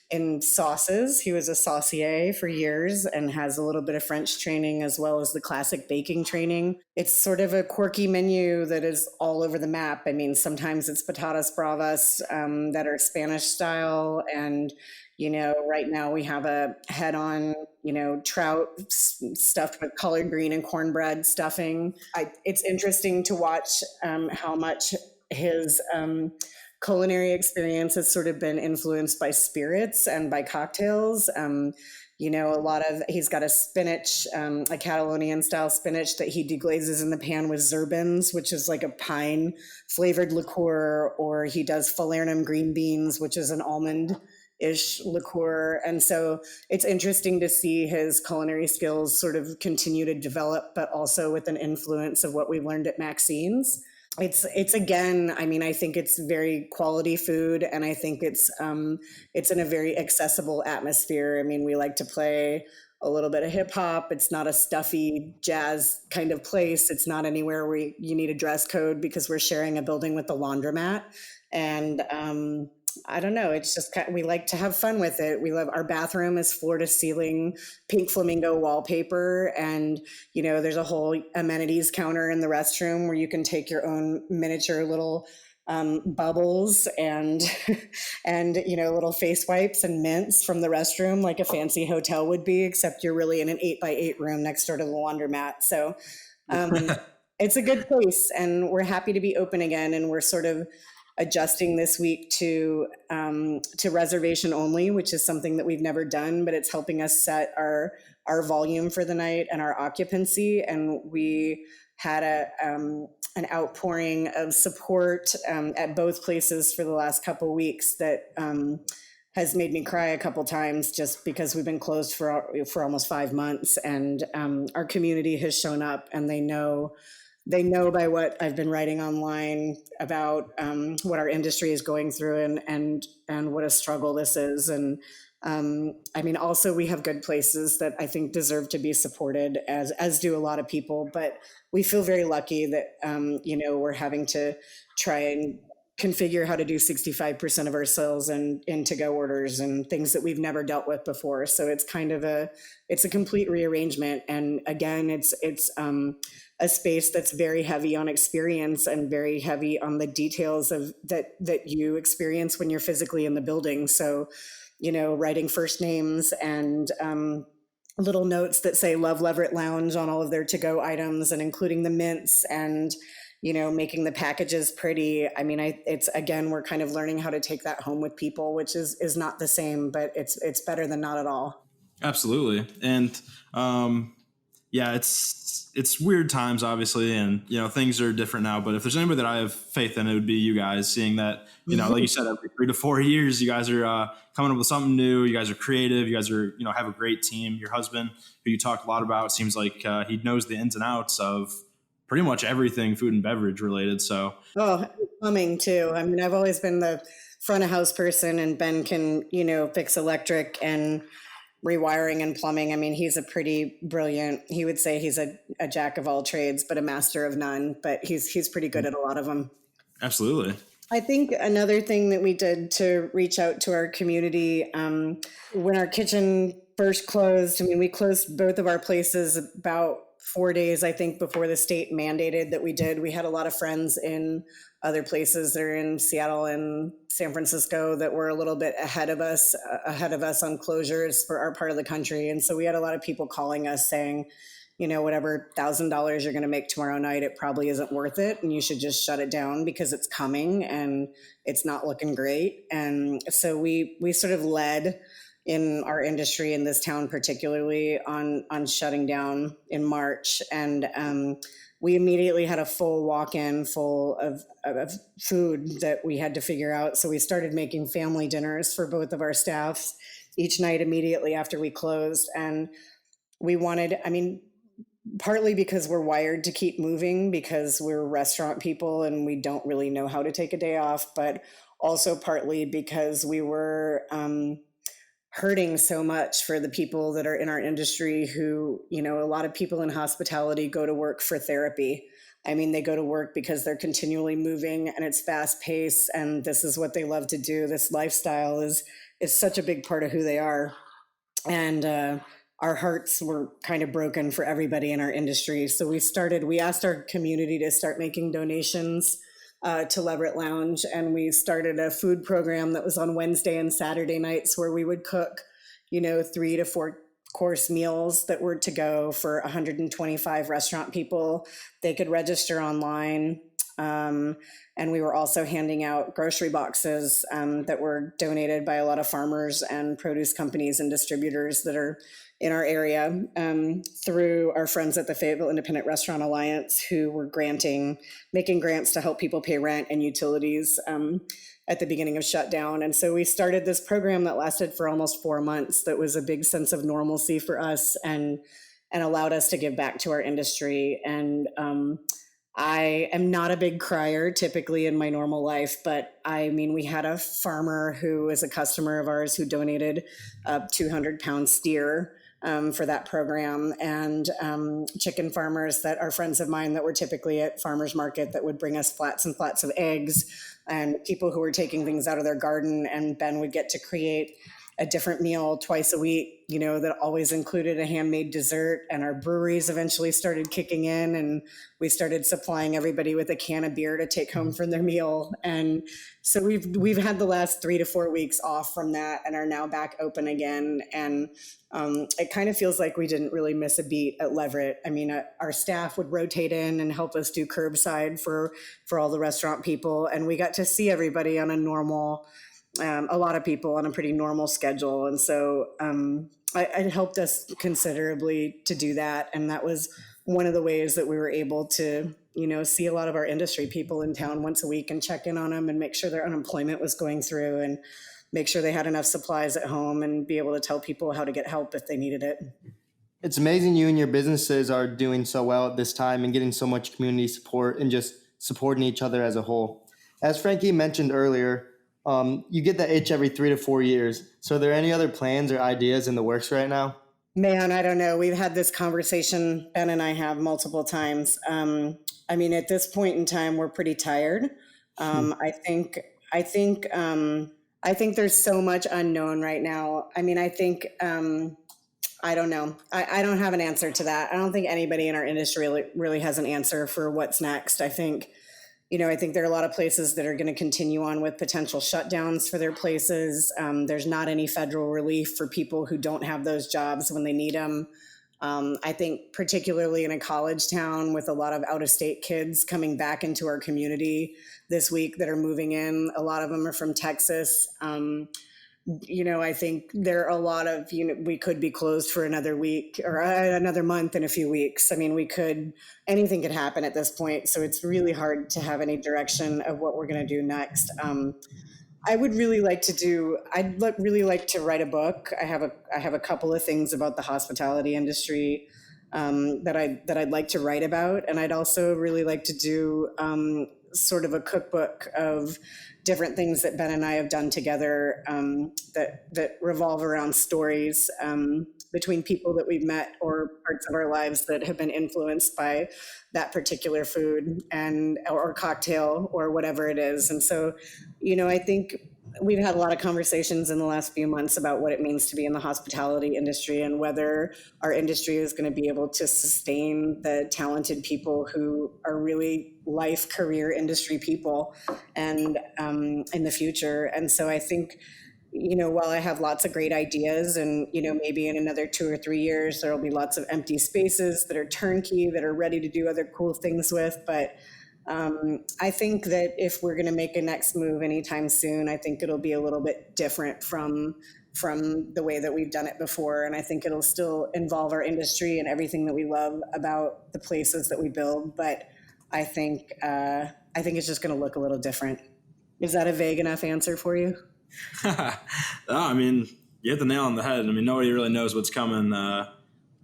in sauces. He was a saucier for years and has a little bit of French training as well as the classic baking training. It's sort of a quirky menu that is all over the map. I mean, sometimes it's patatas bravas that are Spanish style, and right now we have a head-on, trout stuffed with collard green and cornbread stuffing. It's interesting to watch how much his culinary experience has sort of been influenced by spirits and by cocktails. He's got a spinach, a Catalonian style spinach that he deglazes in the pan with zerbins, which is like a pine flavored liqueur, or he does falernum green beans, which is an almond-ish liqueur. And so it's interesting to see his culinary skills sort of continue to develop, but also with an influence of what we've learned at Maxine's. It's again, I mean, I think it's very quality food, and I think it's in a very accessible atmosphere. I mean, we like to play a little bit of hip hop. It's not a stuffy jazz kind of place. It's not anywhere where you need a dress code because we're sharing a building with the laundromat. And I don't know. It's just we like to have fun with it. We love our bathroom is floor to ceiling, pink flamingo wallpaper, and there's a whole amenities counter in the restroom where you can take your own miniature little bubbles and little face wipes and mints from the restroom, like a fancy hotel would be, except you're really in an 8x8 room next door to the laundromat. So it's a good place, and we're happy to be open again. And we're sort of adjusting this week to reservation only, which is something that we've never done, but it's helping us set our volume for the night and our occupancy. And we had an outpouring of support at both places for the last couple of weeks that has made me cry a couple times, just because we've been closed for almost 5 months, and our community has shown up, and they know by what I've been writing online about what our industry is going through and what a struggle this is. And I mean, also we have good places that I think deserve to be supported, as do a lot of people, but we feel very lucky that, we're having to try and configure how to do 65% of our sales in to-go orders and things that we've never dealt with before. So it's kind of it's a complete rearrangement. And again, it's a space that's very heavy on experience and very heavy on the details of that you experience when you're physically in the building. So, writing first names and little notes that say Love Leverett Lounge on all of their to-go items, and including the mints, and making the packages pretty. I mean, it's again, we're kind of learning how to take that home with people, which is not the same, but it's better than not at all. Absolutely. And yeah, it's weird times, obviously, and things are different now. But if there's anybody that I have faith in, it would be you guys. Seeing that, like you said, every 3 to 4 years, you guys are coming up with something new. You guys are creative. You guys are have a great team. Your husband, who you talked a lot about, seems like he knows the ins and outs of pretty much everything food and beverage related. So plumbing too. I mean, I've always been the front of house person, and Ben can fix electric and rewiring and plumbing. I mean, he's a pretty brilliant, he would say he's a jack of all trades, but a master of none, but he's pretty good at a lot of them. Absolutely. I think another thing that we did to reach out to our community, when our kitchen first closed, I mean, we closed both of our places about 4 days, I think, before the state mandated that we did. We had a lot of friends in other places that are in Seattle and San Francisco that were a little bit ahead of us on closures for our part of the country. And so we had a lot of people calling us saying, whatever $1,000 you're going to make tomorrow night, it probably isn't worth it. And you should just shut it down because it's coming and it's not looking great. And so we sort of led in our industry, in this town particularly, on shutting down in March. And we immediately had a full walk-in full of food that we had to figure out. So we started making family dinners for both of our staffs each night immediately after we closed. And we wanted, I mean, partly because we're wired to keep moving because we're restaurant people and we don't really know how to take a day off, but also partly because we were hurting so much for the people that are in our industry who, a lot of people in hospitality go to work for therapy. I mean, they go to work because they're continually moving and it's fast paced and this is what they love to do. This lifestyle is such a big part of who they are. And our hearts were kind of broken for everybody in our industry. So we asked our community to start making donations to Leverett Lounge. And we started a food program that was on Wednesday and Saturday nights where we would cook, 3 to 4 course meals that were to go for 125 restaurant people. They could register online. And we were also handing out grocery boxes that were donated by a lot of farmers and produce companies and distributors that are in our area through our friends at the Fayetteville Independent Restaurant Alliance, who were making grants to help people pay rent and utilities at the beginning of shutdown. And so we started this program that lasted for almost 4 months. That was a big sense of normalcy for us and allowed us to give back to our industry. And I am not a big crier typically in my normal life, but I mean, we had a farmer who is a customer of ours who donated a 200-pound steer for that program, and chicken farmers that are friends of mine that were typically at farmers market that would bring us flats and flats of eggs, and people who were taking things out of their garden, and Ben would get to create a different meal twice a week, that always included a handmade dessert. And our breweries eventually started kicking in, and we started supplying everybody with a can of beer to take home from their meal. And so we've had the last 3 to 4 weeks off from that and are now back open again. And it kind of feels like we didn't really miss a beat at Leverett. I mean, our staff would rotate in and help us do curbside for all the restaurant people. And we got to see everybody on a lot of people on a pretty normal schedule. And so it helped us considerably to do that. And that was one of the ways that we were able to, see a lot of our industry people in town once a week and check in on them and make sure their unemployment was going through and make sure they had enough supplies at home and be able to tell people how to get help if they needed it. It's amazing you and your businesses are doing so well at this time and getting so much community support and just supporting each other as a whole. As Frankie mentioned earlier, you get the itch every 3 to 4 years. So are there any other plans or ideas in the works right now? Man, I don't know. We've had this conversation, Ben and I have multiple times. I mean, at this point in time, we're pretty tired. I think there's so much unknown right now. I mean, I think, I don't know. I don't have an answer to that. I don't think anybody in our industry really has an answer for what's next. I think there are a lot of places that are going to continue on with potential shutdowns for their places. There's not any federal relief for people who don't have those jobs when they need them. I think particularly in a college town with a lot of out-of-state kids coming back into our community this week that are moving in, a lot of them are from Texas. I think there are a lot of, we could be closed for another week or another month in a few weeks. I mean, anything could happen at this point. So it's really hard to have any direction of what we're going to do next. I'd really like to write a book. I have a couple of things about the hospitality industry that I'd like to write about. And I'd also really like to do sort of a cookbook of different things that Ben and I have done together that revolve around stories between people that we've met or parts of our lives that have been influenced by that particular food or cocktail or whatever it is. And so, I think we've had a lot of conversations in the last few months about what it means to be in the hospitality industry and whether our industry is going to be able to sustain the talented people who are really life career industry people and in the future. And so I think, while I have lots of great ideas and, maybe in another 2 or 3 years, there'll be lots of empty spaces that are turnkey, that are ready to do other cool things with. But I think that if we're going to make a next move anytime soon, I think it'll be a little bit different from the way that we've done it before. And I think it'll still involve our industry and everything that we love about the places that we build. But I think it's just going to look a little different. Is that a vague enough answer for you? I mean, you hit the nail on the head. I mean, nobody really knows what's coming.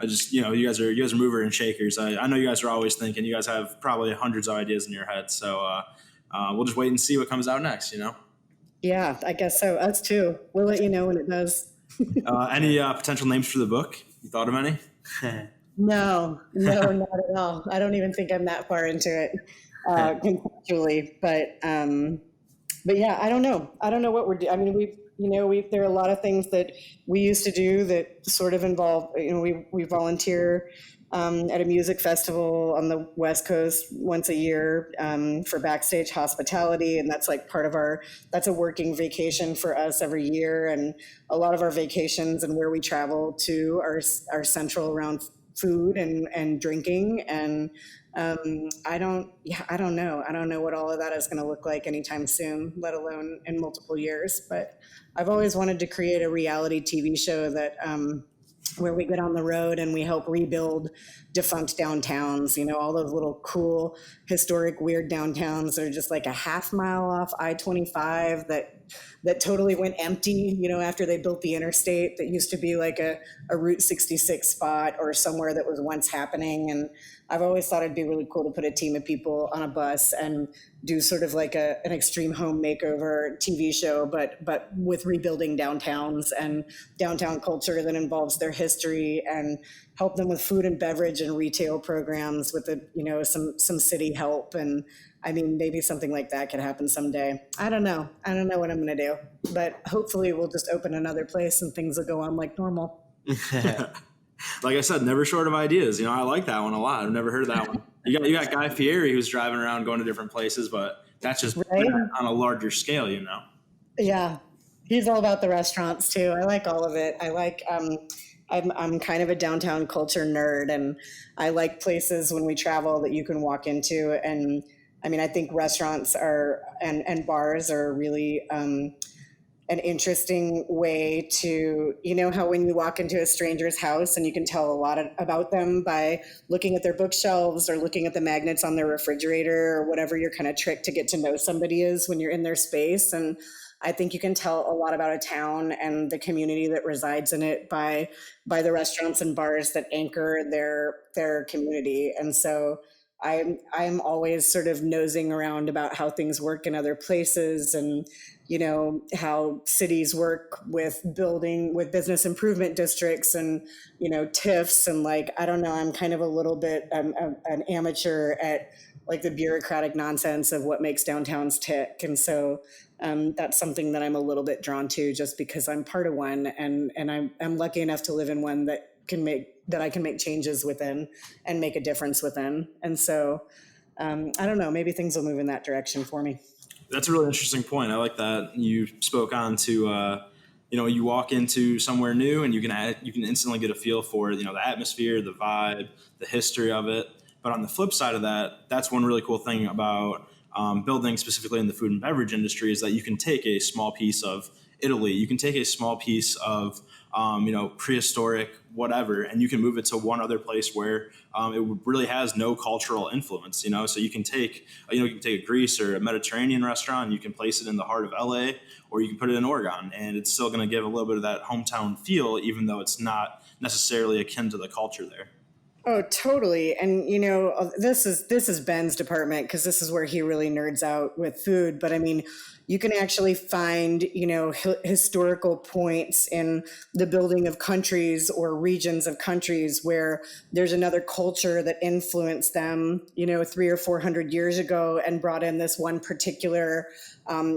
I just, you guys are movers and shakers. I know you guys are always thinking. You guys have probably hundreds of ideas in your head. So we'll just wait and see what comes out next, Yeah, I guess so. Us too. We'll let you know when it does. Any potential names for the book? You thought of any? No, not at all. I don't even think I'm that far into it conceptually, but yeah, I don't know. I don't know what we're doing. I mean, there are a lot of things that we used to do that sort of involve, we volunteer at a music festival on the West Coast once a year for backstage hospitality. And that's like that's a working vacation for us every year. And a lot of our vacations and where we travel to are central around food and drinking. And I don't know. I don't know what all of that is going to look like anytime soon, let alone in multiple years. But I've always wanted to create a reality TV show that where we get on the road and we help rebuild defunct downtowns. All those little cool, historic, weird downtowns that are just like a half mile off I-25 that totally went empty, after they built the interstate. That used to be like a Route 66 spot or somewhere that was once happening. And I've always thought it'd be really cool to put a team of people on a bus and do sort of like an extreme home makeover TV show, but with rebuilding downtowns and downtown culture that involves their history, and help them with food and beverage and retail programs with some city help. And I mean, maybe something like that could happen someday. I don't know what I'm going to do, but hopefully we'll just open another place and things will go on like normal. Like I said, never short of ideas. I like that one a lot. I've never heard of that one. You got Guy Fieri who's driving around going to different places, but that's just right? On a larger scale, Yeah, he's all about the restaurants too. I like all of it. I like I'm kind of a downtown culture nerd, and I like places when we travel that you can walk into. And I mean, I think restaurants and bars are really an interesting way to, how when you walk into a stranger's house and you can tell a lot about them by looking at their bookshelves or looking at the magnets on their refrigerator or whatever your kind of trick to get to know somebody is when you're in their space. And I think you can tell a lot about a town and the community that resides in it by the restaurants and bars that anchor their community. And so I'm always sort of nosing around about how things work in other places, and how cities work with business improvement districts and TIFs, and like, I don't know, I'm kind of a little bit an amateur at like the bureaucratic nonsense of what makes downtowns tick. And so that's something that I'm a little bit drawn to, just because I'm part of one, and I'm lucky enough to live in one that I can make changes within and make a difference within. And so I don't know, maybe things will move in that direction for me. That's a really interesting point. I like that you spoke on to, you walk into somewhere new and you can instantly get a feel for, the atmosphere, the vibe, the history of it. But on the flip side of that, that's one really cool thing about building specifically in the food and beverage industry, is that you can take a small piece of Italy, you can take a small piece of prehistoric whatever, and you can move it to one other place where it really has no cultural influence, so you can take a Greece or a Mediterranean restaurant and you can place it in the heart of LA, or you can put it in Oregon, and it's still going to give a little bit of that hometown feel, even though it's not necessarily akin to the culture there. Oh, totally. And, this is Ben's department, because this is where he really nerds out with food. But I mean, you can actually find, historical points in the building of countries or regions of countries where there's another culture that influenced them, 300 or 400 years ago, and brought in this one particular,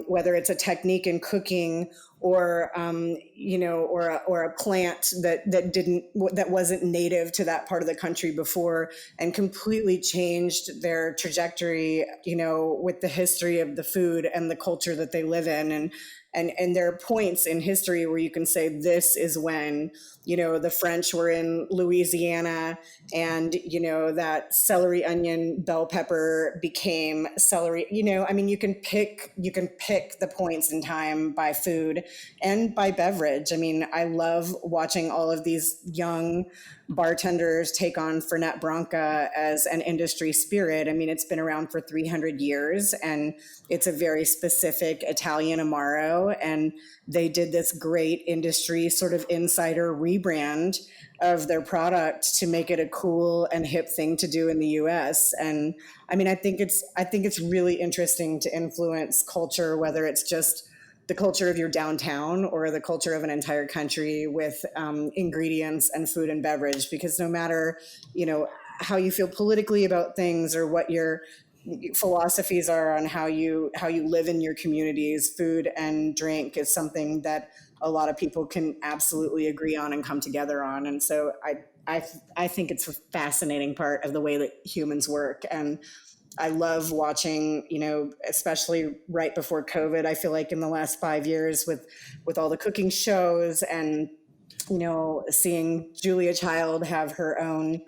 whether it's a technique in cooking or or a plant that wasn't native to that part of the country before, and completely changed their trajectory, with the history of the food and the culture that they live in. And there are points in history where you can say, this is when, the French were in Louisiana, and, that celery, onion, bell pepper became celery. I mean, you can pick the points in time by food and by beverage. I mean, I love watching all of these young bartenders take on Fernet Branca as an industry spirit. I mean, it's been around for 300 years, and it's a very specific Italian Amaro. And they did this great industry sort of insider rebrand of their product to make it a cool and hip thing to do in the US. And I mean, I think it's really interesting to influence culture, whether it's just the culture of your downtown or the culture of an entire country with ingredients and food and beverage, because no matter, how you feel politically about things or what your philosophies are on how you live in your communities, food and drink is something that a lot of people can absolutely agree on and come together on. And so I think it's a fascinating part of the way that humans work. And I love watching, especially right before COVID, I feel like in the last 5 years with all the cooking shows and, seeing Julia Child have her own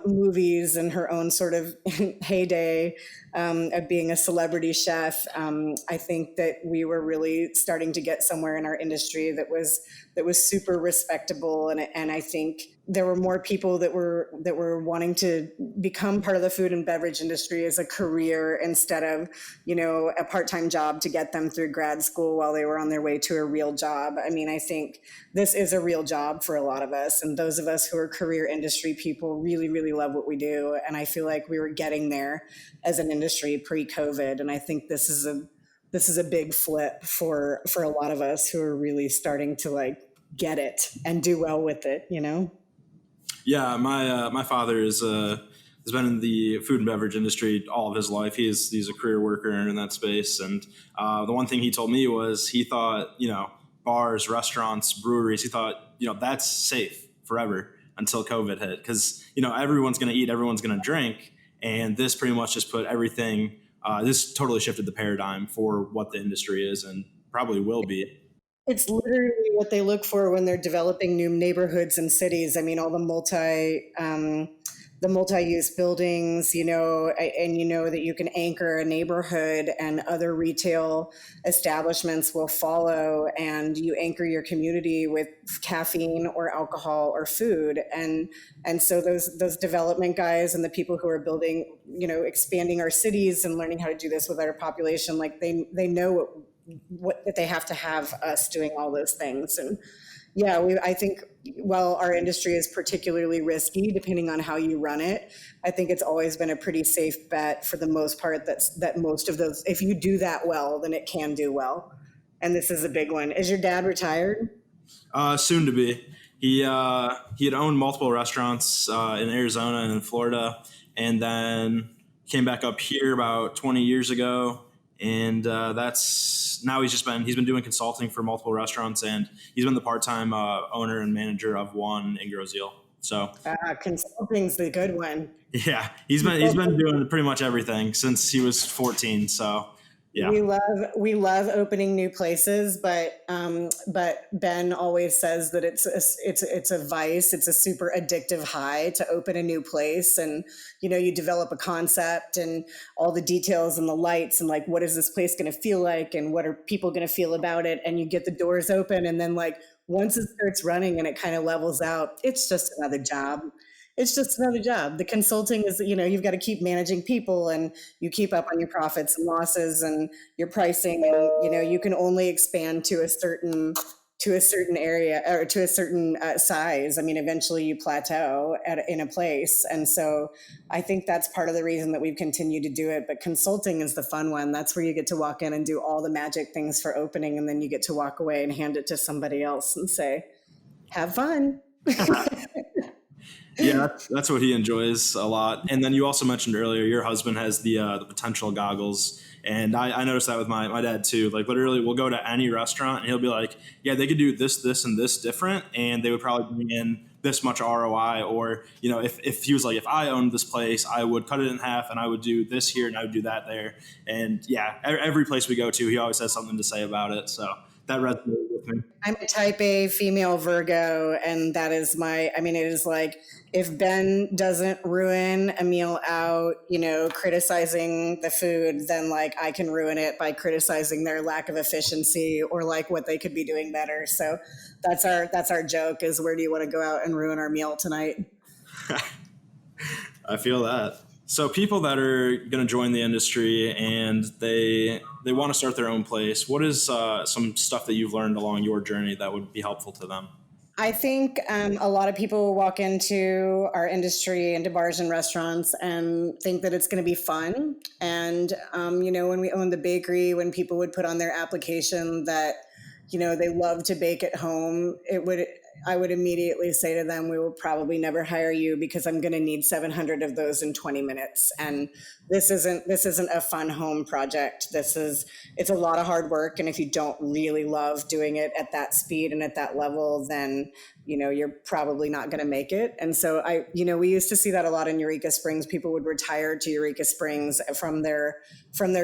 movies and her own sort of heyday of being a celebrity chef. I think that we were really starting to get somewhere in our industry that was super respectable, and I think there were more people that were wanting to become part of the food and beverage industry as a career instead of, a part-time job to get them through grad school while they were on their way to a real job. I mean, I think this is a real job for a lot of us, and those of us who are career industry people really, really love what we do. And I feel like we were getting there as an industry pre-COVID, and I think this is a big flip for a lot of us who are really starting to get it and do well with it, Yeah, my father has been in the food and beverage industry all of his life. He's a career worker in that space, and the one thing he told me was he thought, bars, restaurants, breweries, he thought, that's safe forever until COVID hit, because everyone's going to eat, everyone's going to drink, and this pretty much just put everything. This totally shifted the paradigm for what the industry is and probably will be. It's literally what they look for when they're developing new neighborhoods and cities. I mean, all the multi-use buildings, and that you can anchor a neighborhood and other retail establishments will follow, and you anchor your community with caffeine or alcohol or food. And so those development guys and the people who are building, expanding our cities and learning how to do this with our population, they know what that they have to have us doing all those things. And yeah, I think while our industry is particularly risky, depending on how you run it, I think it's always been a pretty safe bet for the most part that most of those, if you do that well, then it can do well. And this is a big one. Is your dad retired? Soon to be. He had owned multiple restaurants in Arizona and in Florida, and then came back up here about 20 years ago. And now he's been doing consulting for multiple restaurants, and he's been the part-time owner and manager of one in Groseal. So consulting's the good one. Yeah, he's been doing pretty much everything since he was 14. So yeah, we love opening new places, but Ben always says that it's a vice. It's a super addictive high to open a new place, and you develop a concept and all the details and the lights and what is this place going to feel like and what are people going to feel about it, and you get the doors open, and then once it starts running and it kind of levels out, it's just another job. It's just another job. The consulting is, you've got to keep managing people, and you keep up on your profits and losses and your pricing, and you can only expand to a certain area or to a certain size. I mean, eventually you plateau in a place, and so I think that's part of the reason that we've continued to do it. But consulting is the fun one. That's where you get to walk in and do all the magic things for opening, and then you get to walk away and hand it to somebody else and say, "Have fun." Yeah, that's what he enjoys a lot. And then you also mentioned earlier your husband has the potential goggles, and I noticed that with my dad too. Literally, we'll go to any restaurant and he'll be like, "Yeah, they could do this, and this different, and they would probably bring in this much ROI." Or if he was like, "If I owned this place, I would cut it in half, and I would do this here, and I would do that there." And yeah, every place we go to, he always has something to say about it. So that resonated with me. I'm a type A female Virgo, and that is it is if Ben doesn't ruin a meal out, criticizing the food, then I can ruin it by criticizing their lack of efficiency or what they could be doing better. So that's our joke is, where do you want to go out and ruin our meal tonight? I feel that. So people that are going to join the industry and they want to start their own place, what is some stuff that you've learned along your journey that would be helpful to them? I think a lot of people walk into our industry, into bars and restaurants, and think that it's going to be fun. And, when we owned the bakery, when people would put on their application that, they love to bake at home, I would immediately say to them, we will probably never hire you because I'm going to need 700 of those in 20 minutes. And this isn't a fun home project. It's a lot of hard work. And if you don't really love doing it at that speed and at that level, then, you're probably not going to make it. And so we used to see that a lot in Eureka Springs. People would retire to Eureka Springs from their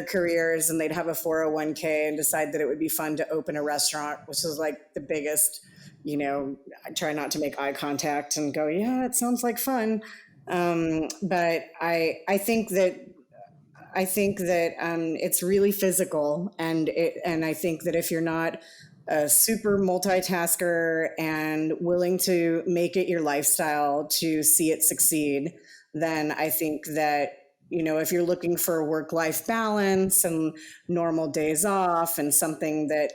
careers, and they'd have a 401k and decide that it would be fun to open a restaurant, which is like the biggest, I try not to make eye contact and go, yeah, it sounds like fun. But I think that it's really physical, and I think that if you're not a super multitasker and willing to make it your lifestyle to see it succeed, then I think that, if you're looking for a work-life balance and normal days off and something that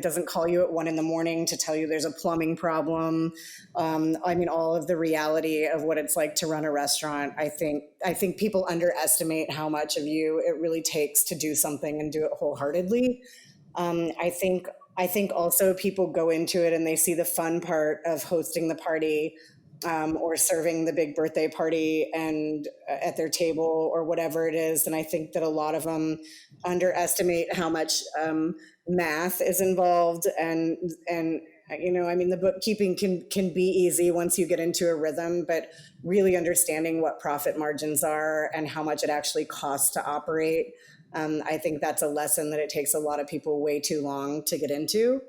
doesn't call you at 1 a.m. to tell you there's a plumbing problem, all of the reality of what it's like to run a restaurant, I think people underestimate how much of you it really takes to do something and do it wholeheartedly. I think also people go into it and they see the fun part of hosting the party, or serving the big birthday party and at their table or whatever it is. And I think that a lot of them underestimate how much math is involved. And the bookkeeping can be easy once you get into a rhythm, but really understanding what profit margins are and how much it actually costs to operate. I think that's a lesson that it takes a lot of people way too long to get into.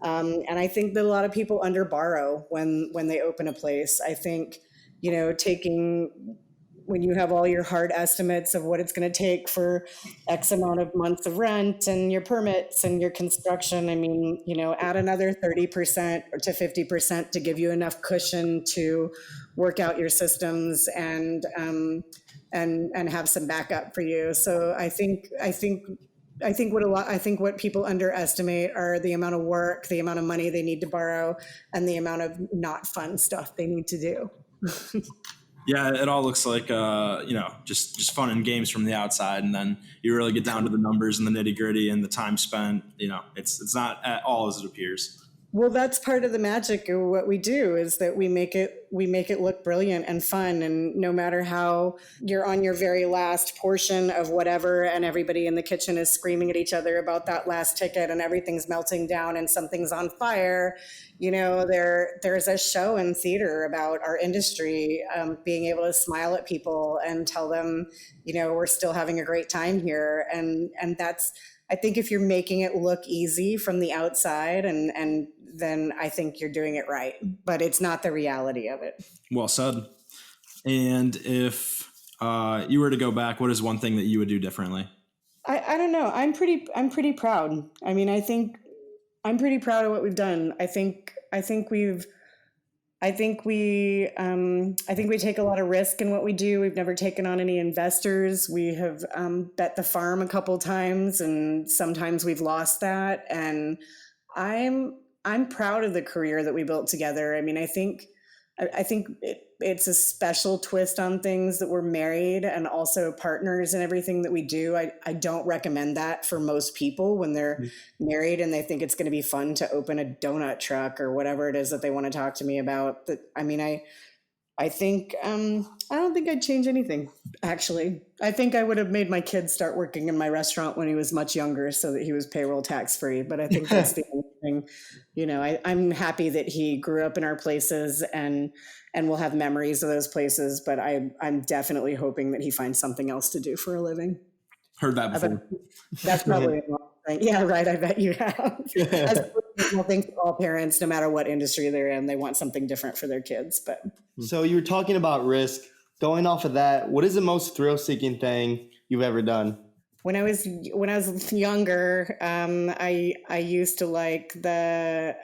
And I think that a lot of people underborrow when they open a place. I think, when you have all your hard estimates of what it's going to take for X amount of months of rent and your permits and your construction, add another 30% or to 50% to give you enough cushion to work out your systems and have some backup for you. So I think what people underestimate are the amount of work, the amount of money they need to borrow, and the amount of not fun stuff they need to do. Yeah, it all looks like just fun and games from the outside, and then you really get down to the numbers and the nitty gritty and the time spent. It's not at all as it appears. Well, that's part of the magic of what we do, is that we make it look brilliant and fun. And no matter how you're on your very last portion of whatever, and everybody in the kitchen is screaming at each other about that last ticket and everything's melting down and something's on fire, there's a show in theater about our industry, being able to smile at people and tell them, we're still having a great time here. And that's, I think if you're making it look easy from the outside, and then I think you're doing it right, but it's not the reality of it. Well said. And if you were to go back, what is one thing that you would do differently? I don't know. I'm pretty proud. I think I'm pretty proud of what we've done. I think we take a lot of risk in what we do. We've never taken on any investors. We have bet the farm a couple times, and sometimes we've lost that. And I'm proud of the career that we built together. I think it's a special twist on things that we're married and also partners in everything that we do. I don't recommend that for most people when they're married and they think it's going to be fun to open a donut truck or whatever it is that they want to talk to me about. I don't think I'd change anything, actually. I think I would have made my kid start working in my restaurant when he was much younger so that he was payroll tax free. But I think that's the only thing. I'm happy that he grew up in our places and will have memories of those places. But I'm definitely hoping that he finds something else to do for a living. Heard that before. That's probably a wrong thing. Yeah, right. I bet you have. I think all parents, no matter what industry they're in, they want something different for their kids. But so you were talking about risk. Going off of that, what is the most thrill-seeking thing you've ever done? When I was younger, I used to like the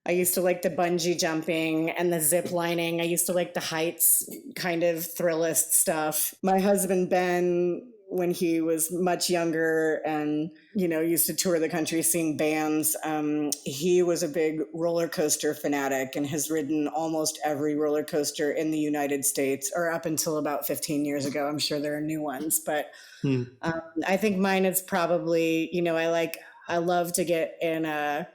bungee jumping and the zip lining. I used to like the heights kind of thrillist stuff. My husband Ben when he was much younger and, used to tour the country seeing bands. He was a big roller coaster fanatic and has ridden almost every roller coaster in the United States, or up until about 15 years ago. I'm sure there are new ones, but I think mine is probably, I love to get in a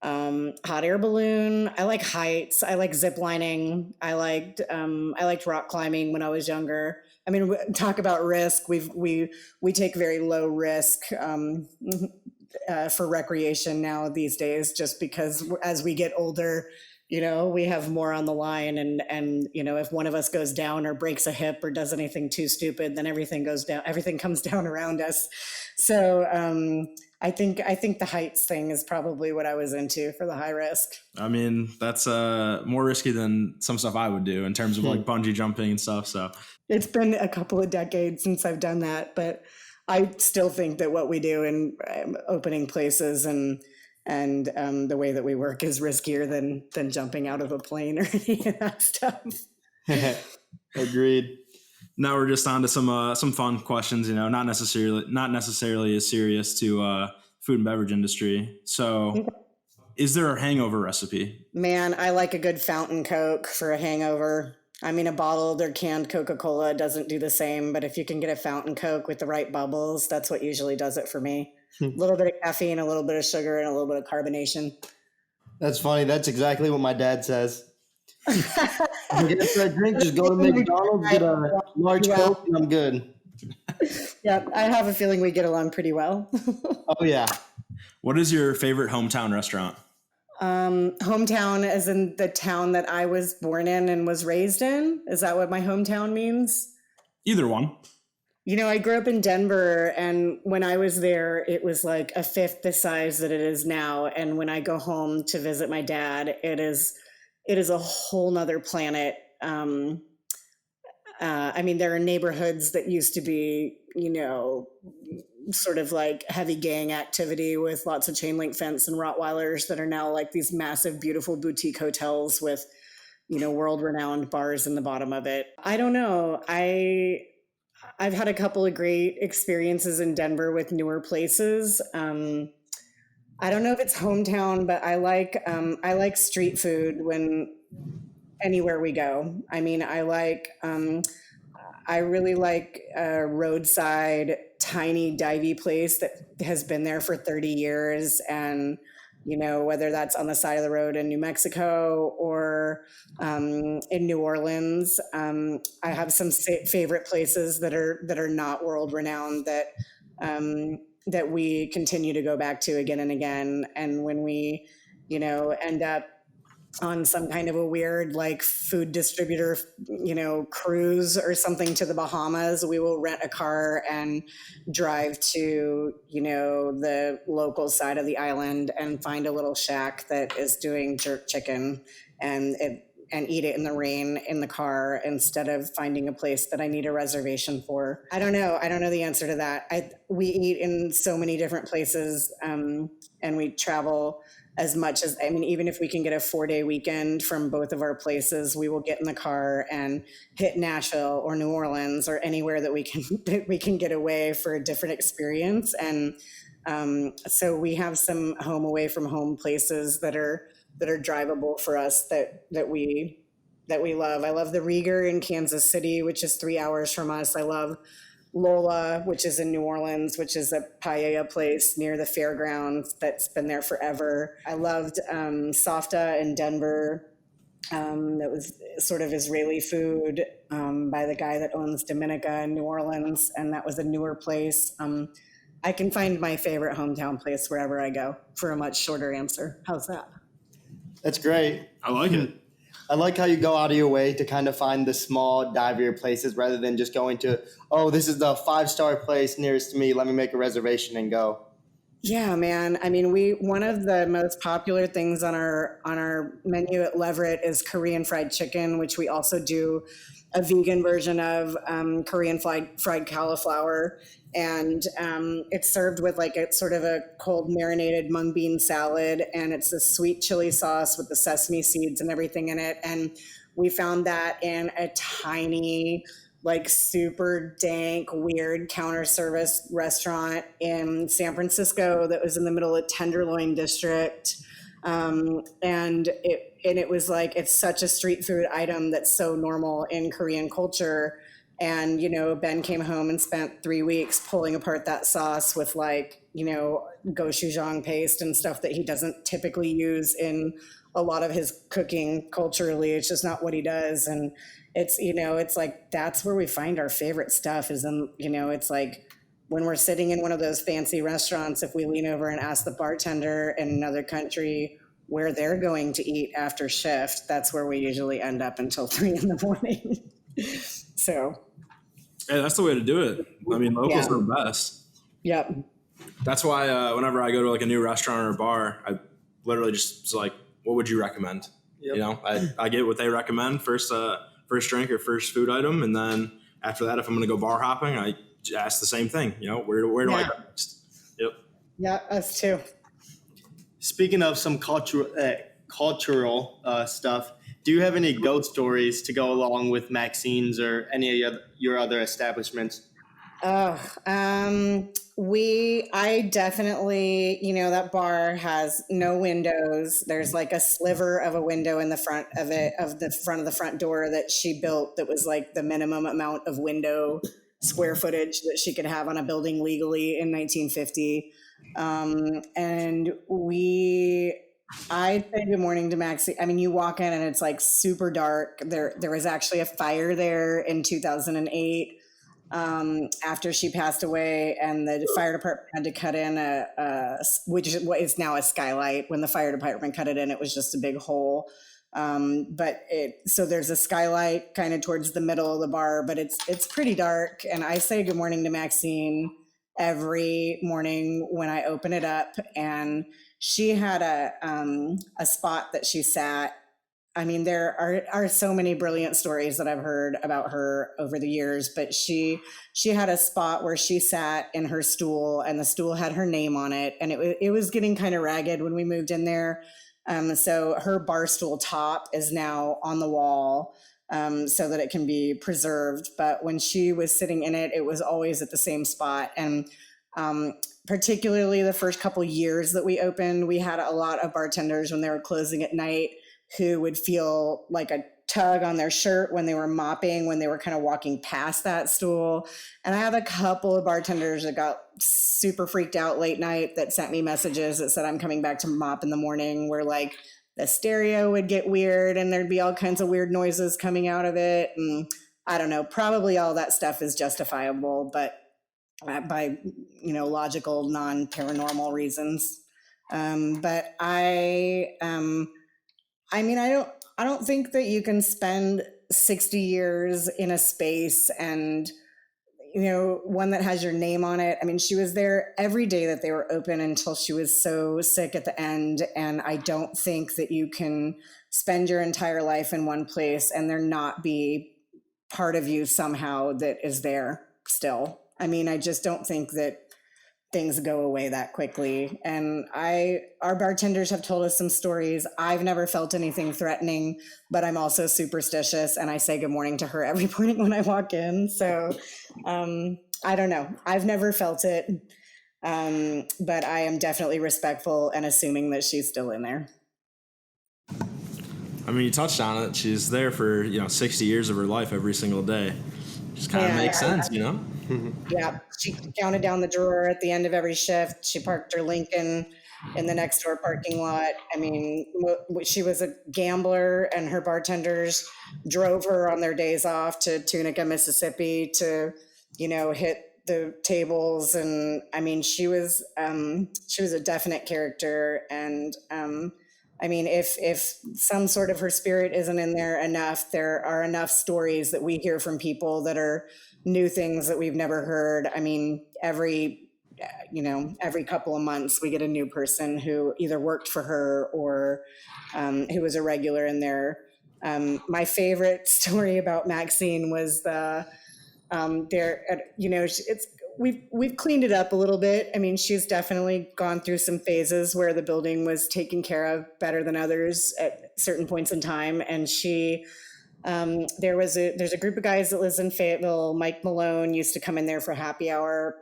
hot air balloon. I like heights. I like zip lining. I liked rock climbing when I was younger. I mean, talk about risk. We take very low risk for recreation now these days, just because as we get older, we have more on the line, and if one of us goes down or breaks a hip or does anything too stupid, then everything goes down. Everything comes down around us. So I think the heights thing is probably what I was into for the high risk. I mean, that's more risky than some stuff I would do in terms of like bungee jumping and stuff. So it's been a couple of decades since I've done that, but I still think that what we do in opening places and the way that we work is riskier than jumping out of a plane or any of that stuff. Agreed. Now we're just on to some fun questions, not necessarily as serious to food and beverage industry. So is there a hangover recipe? Man, I like a good fountain Coke for a hangover. I mean, a bottled or canned Coca-Cola doesn't do the same, but if you can get a fountain Coke with the right bubbles, that's what usually does it for me. A little bit of caffeine, a little bit of sugar, and a little bit of carbonation. That's funny. That's exactly what my dad says. Get a drink, just go to McDonald's, get a large Coke, and I'm good. Yeah, I have a feeling we get along pretty well. Oh, yeah. What is your favorite hometown restaurant? Hometown as in the town that I was born in and was raised in? Is that what my hometown means? Either one. I grew up in Denver, and when I was there, it was like a fifth the size that it is now. And when I go home to visit my dad, it is a whole nother planet. I mean, there are neighborhoods that used to be, sort of like heavy gang activity with lots of chain link fence and Rottweilers that are now like these massive, beautiful boutique hotels with, world renowned bars in the bottom of it. I don't know. I've had a couple of great experiences in Denver with newer places. I don't know if it's hometown, but I like street food when anywhere we go. I mean, I really like a roadside tiny divey place that has been there for 30 years. And, whether that's on the side of the road in New Mexico or in New Orleans, I have some favorite places that are not world renowned that we continue to go back to again and again. And when we, end up on some kind of a weird like food distributor, cruise or something to the Bahamas, we will rent a car and drive to, the local side of the island and find a little shack that is doing jerk chicken and eat it in the rain in the car instead of finding a place that I need a reservation for. I don't know the answer to that. We eat in so many different places, and we travel as much as, even if we can get a 4-day weekend from both of our places, we will get in the car and hit Nashville or New Orleans or anywhere that we can get away for a different experience. And so we have some home away from home places that are drivable for us that we love. I love the Rieger in Kansas City, which is 3 hours from us. I love Lola, which is in New Orleans, which is a paella place near the fairgrounds that's been there forever. I loved Safta in Denver. That was sort of Israeli food by the guy that owns Dominica in New Orleans, and that was a newer place. I can find my favorite hometown place wherever I go for a much shorter answer. How's that? That's great. I like it. I like how you go out of your way to kind of find the small, divier places rather than just going to, this is the 5-star place nearest to me. Let me make a reservation and go. Yeah, man. I mean, one of the most popular things on our menu at Leverett is Korean fried chicken, which we also do a vegan version of, Korean fried cauliflower. And it's served with like a sort of a cold marinated mung bean salad, and it's a sweet chili sauce with the sesame seeds and everything in it. And we found that in a tiny like super dank, weird counter service restaurant in San Francisco that was in the middle of Tenderloin District. And it was like, it's such a street food item that's so normal in Korean culture. And, Ben came home and spent 3 weeks pulling apart that sauce with like, gochujang paste and stuff that he doesn't typically use in a lot of his cooking culturally. It's just not what he does. And it's like, that's where we find our favorite stuff is in, it's like when we're sitting in one of those fancy restaurants, if we lean over and ask the bartender in another country where they're going to eat after shift, that's where we usually end up until 3 a.m. So. Hey, that's the way to do it. I mean, locals are the best. Yep. That's why whenever I go to like a new restaurant or a bar, I literally just like, what would you recommend? Yep. I get what they recommend first drink or first food item. And then after that, if I'm going to go bar hopping, I ask the same thing, where do I go next? Yep. Yeah, us too. Speaking of some cultural stuff, do you have any ghost stories to go along with Maxine's or any of your other establishments? I definitely, that bar has no windows. There's like a sliver of a window in the front of the front door that she built that was like the minimum amount of window square footage that she could have on a building legally in 1950. And I say good morning to Maxie. I mean, you walk in and it's like super dark. There was actually a fire there in 2008 after she passed away, and the fire department had to cut in which is what is now a skylight. When the fire department cut it in, it was just a big hole. So there's a skylight kind of towards the middle of the bar, but it's pretty dark. And I say good morning to Maxine every morning when I open it up, and she had a spot that she sat. I mean, there are so many brilliant stories that I've heard about her over the years, but she had a spot where she sat in her stool, and the stool had her name on it, and it was getting kind of ragged when we moved in there. So her bar stool top is now on the wall, so that it can be preserved. But when she was sitting in it, it was always at the same spot. And particularly the first couple years that we opened, we had a lot of bartenders when they were closing at night who would feel like a tug on their shirt when they were mopping, when they were kind of walking past that stool. And I have a couple of bartenders that got super freaked out late night that sent me messages that said, I'm coming back to mop in the morning, where like the stereo would get weird and there'd be all kinds of weird noises coming out of it. And I don't know, probably all that stuff is justifiable, but by, logical, non-paranormal reasons. But I don't think that you can spend 60 years in a space and, one that has your name on it. I mean, she was there every day that they were open until she was so sick at the end. And I don't think that you can spend your entire life in one place and there not be part of you somehow that is there still. I mean, I just don't think that things go away that quickly. And our bartenders have told us some stories. I've never felt anything threatening, but I'm also superstitious, and I say good morning to her every morning when I walk in. So I don't know. I've never felt it, but I am definitely respectful and assuming that she's still in there. I mean, you touched on it. She's there for 60 years of her life every single day. Just kind of makes sense, Yeah, she counted down the drawer at the end of every shift. She parked her Lincoln in the next door parking lot. I mean, she was a gambler, and her bartenders drove her on their days off to Tunica, Mississippi to, hit the tables. And I mean, she was a definite character. And I mean, if some sort of her spirit isn't in there enough, there are enough stories that we hear from people that are new things that we've never heard. I mean, every couple of months we get a new person who either worked for her or who was a regular in there. My favorite story about Maxine was we've cleaned it up a little bit. I mean, she's definitely gone through some phases where the building was taken care of better than others at certain points in time. And she There's a group of guys that lives in Fayetteville. Mike Malone used to come in there for happy hour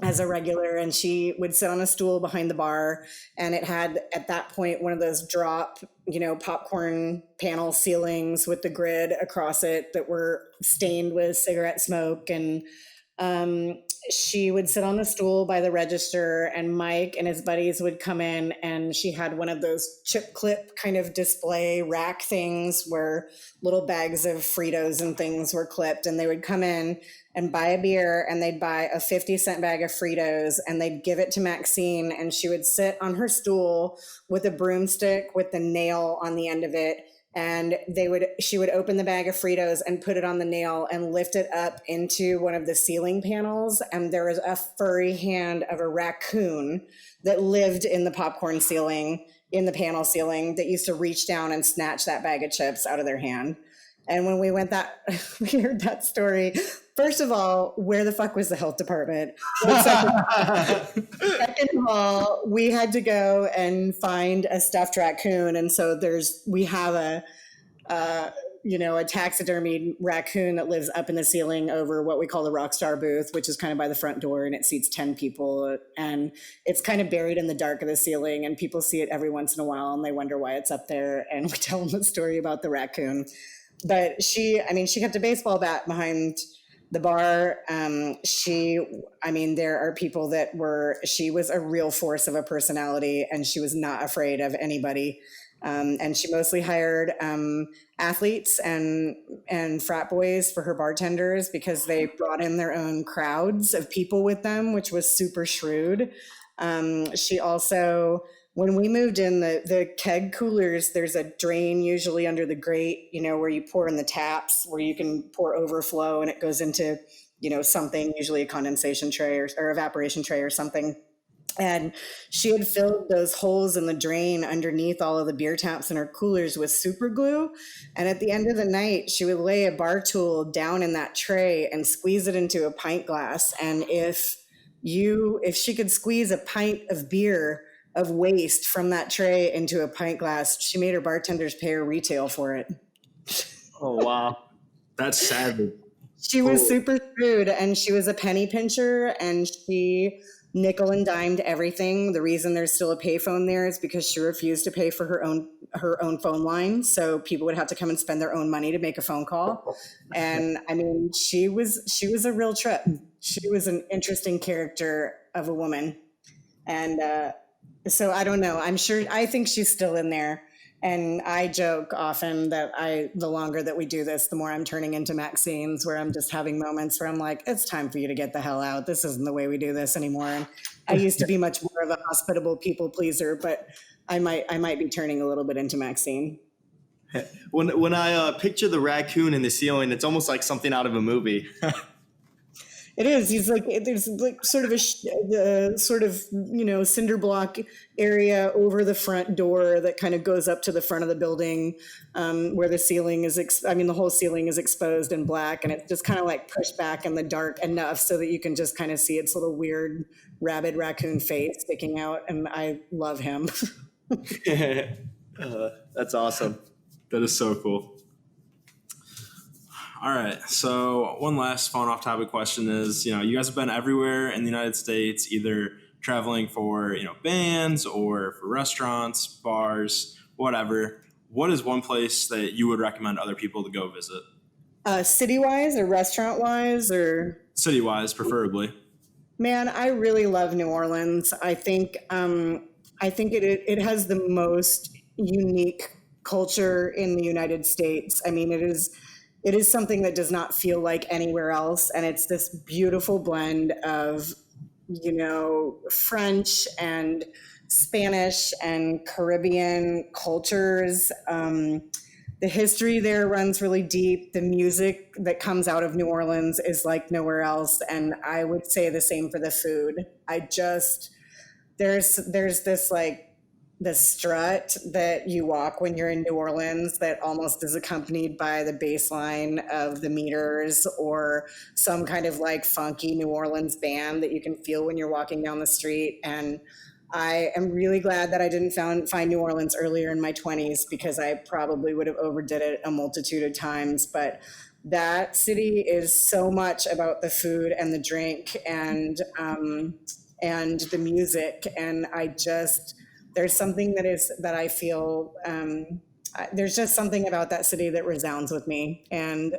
as a regular, and she would sit on a stool behind the bar, and it had at that point one of those drop, popcorn panel ceilings with the grid across it that were stained with cigarette smoke. And she would sit on the stool by the register, and Mike and his buddies would come in, and she had one of those chip clip kind of display rack things where little bags of Fritos and things were clipped, and they would come in and buy a beer, and they'd buy a 50-cent bag of Fritos, and they'd give it to Maxine, and she would sit on her stool with a broomstick with the nail on the end of it, and she would open the bag of Fritos and put it on the nail and lift it up into one of the ceiling panels, and there was a furry hand of a raccoon that lived in the popcorn ceiling, in the panel ceiling, that used to reach down and snatch that bag of chips out of their hand. And when we heard that story, first of all, where the fuck was the health department? Second of all, we had to go and find a stuffed raccoon. And so we have a taxidermied raccoon that lives up in the ceiling over what we call the rock star booth, which is kind of by the front door, and it seats 10 people. And it's kind of buried in the dark of the ceiling, and people see it every once in a while, and they wonder why it's up there. And we tell them the story about the raccoon. But she kept a baseball bat behind the bar. There are people she was a real force of a personality, and she was not afraid of anybody. And she mostly hired athletes and frat boys for her bartenders because they brought in their own crowds of people with them, which was super shrewd. She also, when we moved in, the keg coolers, there's a drain usually under the grate, where you pour in the taps, where you can pour overflow and it goes into, something, usually a condensation tray or evaporation tray or something. And she had filled those holes in the drain underneath all of the beer taps in her coolers with super glue. And at the end of the night, she would lay a bar tool down in that tray and squeeze it into a pint glass. And if she could squeeze a pint of beer of waste from that tray into a pint glass, she made her bartenders pay her retail for it. Oh, wow. That's savage. She was super shrewd, and she was a penny pincher, and she nickel and dimed everything. The reason there's still a payphone there is because she refused to pay for her own phone line. So people would have to come and spend their own money to make a phone call. And she was a real trip. She was an interesting character of a woman. And, so I don't know. I think she's still in there. And I joke often that the longer that we do this, the more I'm turning into Maxine's, where I'm just having moments where I'm like, it's time for you to get the hell out. This isn't the way we do this anymore. And I used to be much more of a hospitable people pleaser, but I might be turning a little bit into Maxine. When I picture the raccoon in the ceiling, it's almost like something out of a movie. It is. He's like, there's like sort of cinder block area over the front door that kind of goes up to the front of the building, where the ceiling is, the whole ceiling is exposed in black, and it's just kind of like pushed back in the dark enough so that you can just kind of see its little weird rabid raccoon face sticking out. And I love him. That's awesome. That is so cool. All right. So one last fun off-topic question is, you guys have been everywhere in the United States, either traveling for, bands or for restaurants, bars, whatever. What is one place that you would recommend other people to go visit? City-wise or restaurant-wise or? City-wise, preferably. Man, I really love New Orleans. I think it has the most unique culture in the United States. It is something that does not feel like anywhere else. And it's this beautiful blend of, French and Spanish and Caribbean cultures. The history there runs really deep. The music that comes out of New Orleans is like nowhere else. And I would say the same for the food. There's this like, the strut that you walk when you're in New Orleans that almost is accompanied by the bass line of the Meters or some kind of like funky New Orleans band that you can feel when you're walking down the street. And I am really glad that I didn't find New Orleans earlier in my 20s, because I probably would have overdid it a multitude of times. But that city is so much about the food and the drink and the music. And there's something that I feel, there's just something about that city that resounds with me. And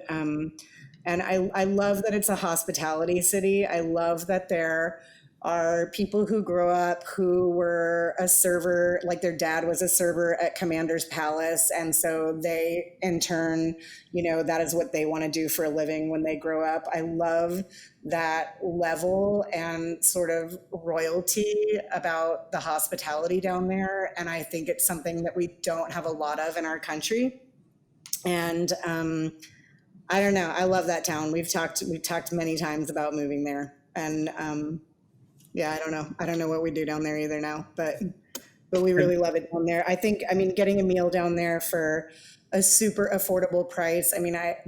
I love that it's a hospitality city. I love that there are people who grow up who were a server, like their dad was a server at Commander's Palace. And so they, in turn, that is what they want to do for a living when they grow up. I love that level and sort of royalty about the hospitality down there. And I think it's something that we don't have a lot of in our country. And I don't know. I love that town. We've talked many times about moving there. And yeah, I don't know what we do down there either now, but we really love it down there. Getting a meal down there for a super affordable price.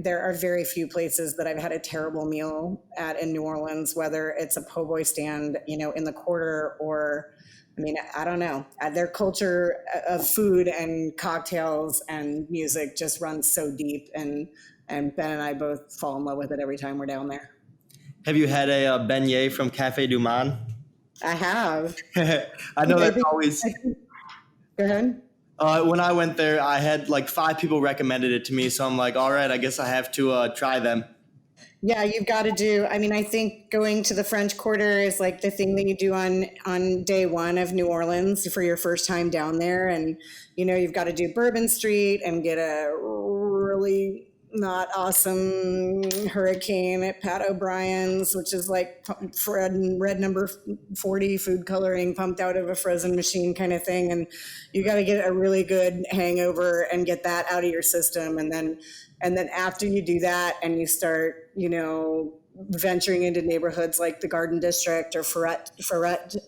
There are very few places that I've had a terrible meal at in New Orleans, whether it's a po' boy stand, in the quarter, or, I don't know. Their culture of food and cocktails and music just runs so deep, and Ben and I both fall in love with it every time we're down there. Have you had a beignet from Cafe Du Monde? I have. I know that's always. Go ahead. When I went there, I had like 5 people recommended it to me. So I'm like, all right, I guess I have to try them. Yeah, you've got to do. I think going to the French Quarter is like the thing that you do on day one of New Orleans for your first time down there. And, you've got to do Bourbon Street and get a really not awesome hurricane at Pat O'Brien's, which is like red number 40 food coloring pumped out of a frozen machine kind of thing. And you got to get a really good hangover and get that out of your system. And then after you do that and you start, venturing into neighborhoods like the Garden District or Ferret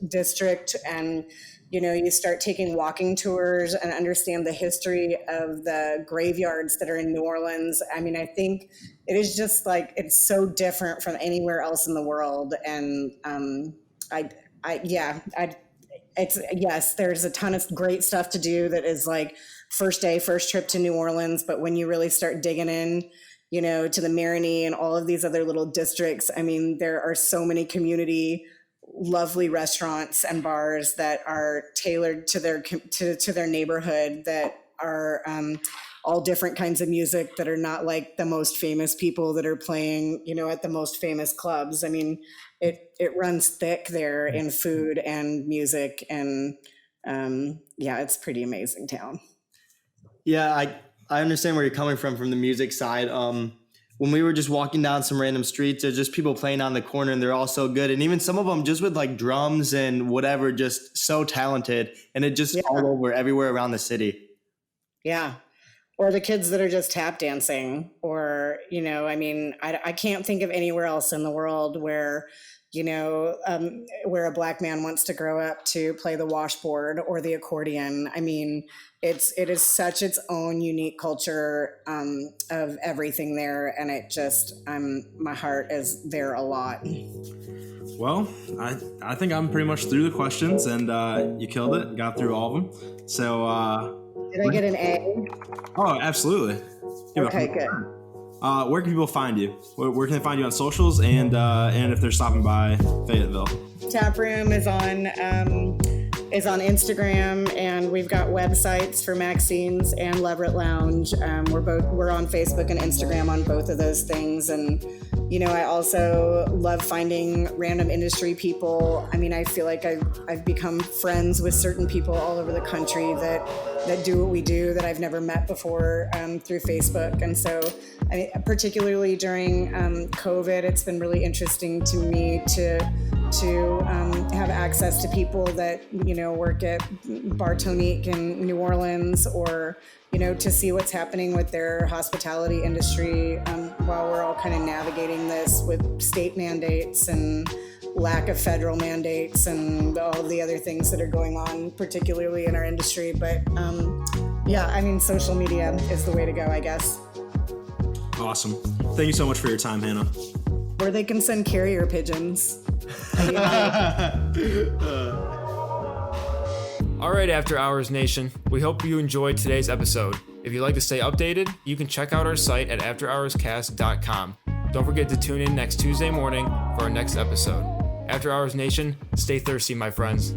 District, and you start taking walking tours and understand the history of the graveyards that are in New Orleans. I think it is just like, it's so different from anywhere else in the world. And yes, there's a ton of great stuff to do that is like first trip to New Orleans. But when you really start digging in, to the Marigny and all of these other little districts, there are so many community lovely restaurants and bars that are tailored to their neighborhood, that are all different kinds of music, that are not like the most famous people that are playing, at the most famous clubs. It runs thick there in food and music, and it's pretty amazing town. Yeah, I understand where you're coming from the music side. When we were just walking down some random streets, there's just people playing on the corner, and they're all so good. And even some of them just with like drums and whatever, just so talented. And it just all over everywhere around the city. Yeah. Or the kids that are just tap dancing, or, I can't think of anywhere else in the world where, where a Black man wants to grow up to play the washboard or the accordion. It is such its own unique culture of everything there, and it just my heart is there a lot. Well, I think I'm pretty much through the questions, and you killed it. Got through all of them. So did I get an A? Oh, absolutely. Okay, good. Where can people find you? Where can they find you on socials, and if they're stopping by Fayetteville? Taproom is on Instagram, and we've got websites for Maxine's and Leverett Lounge. We're on Facebook and Instagram on both of those things. And I also love finding random industry people. I feel like I've become friends with certain people all over the country that do what we do, that I've never met before through Facebook. And so particularly during COVID, it's been really interesting to me to have access to people that work at Bar Tonique in New Orleans, or to see what's happening with their hospitality industry while we're all kind of navigating this with state mandates and lack of federal mandates and all of the other things that are going on, particularly in our industry. But social media is the way to go, I guess. Awesome. Thank you so much for your time, Hannah. Or they can send carrier pigeons. All right, After Hours Nation, we hope you enjoyed today's episode. If you'd like to stay updated, you can check out our site at afterhourscast.com. Don't forget to tune in next Tuesday morning for our next episode. After Hours Nation, stay thirsty, my friends.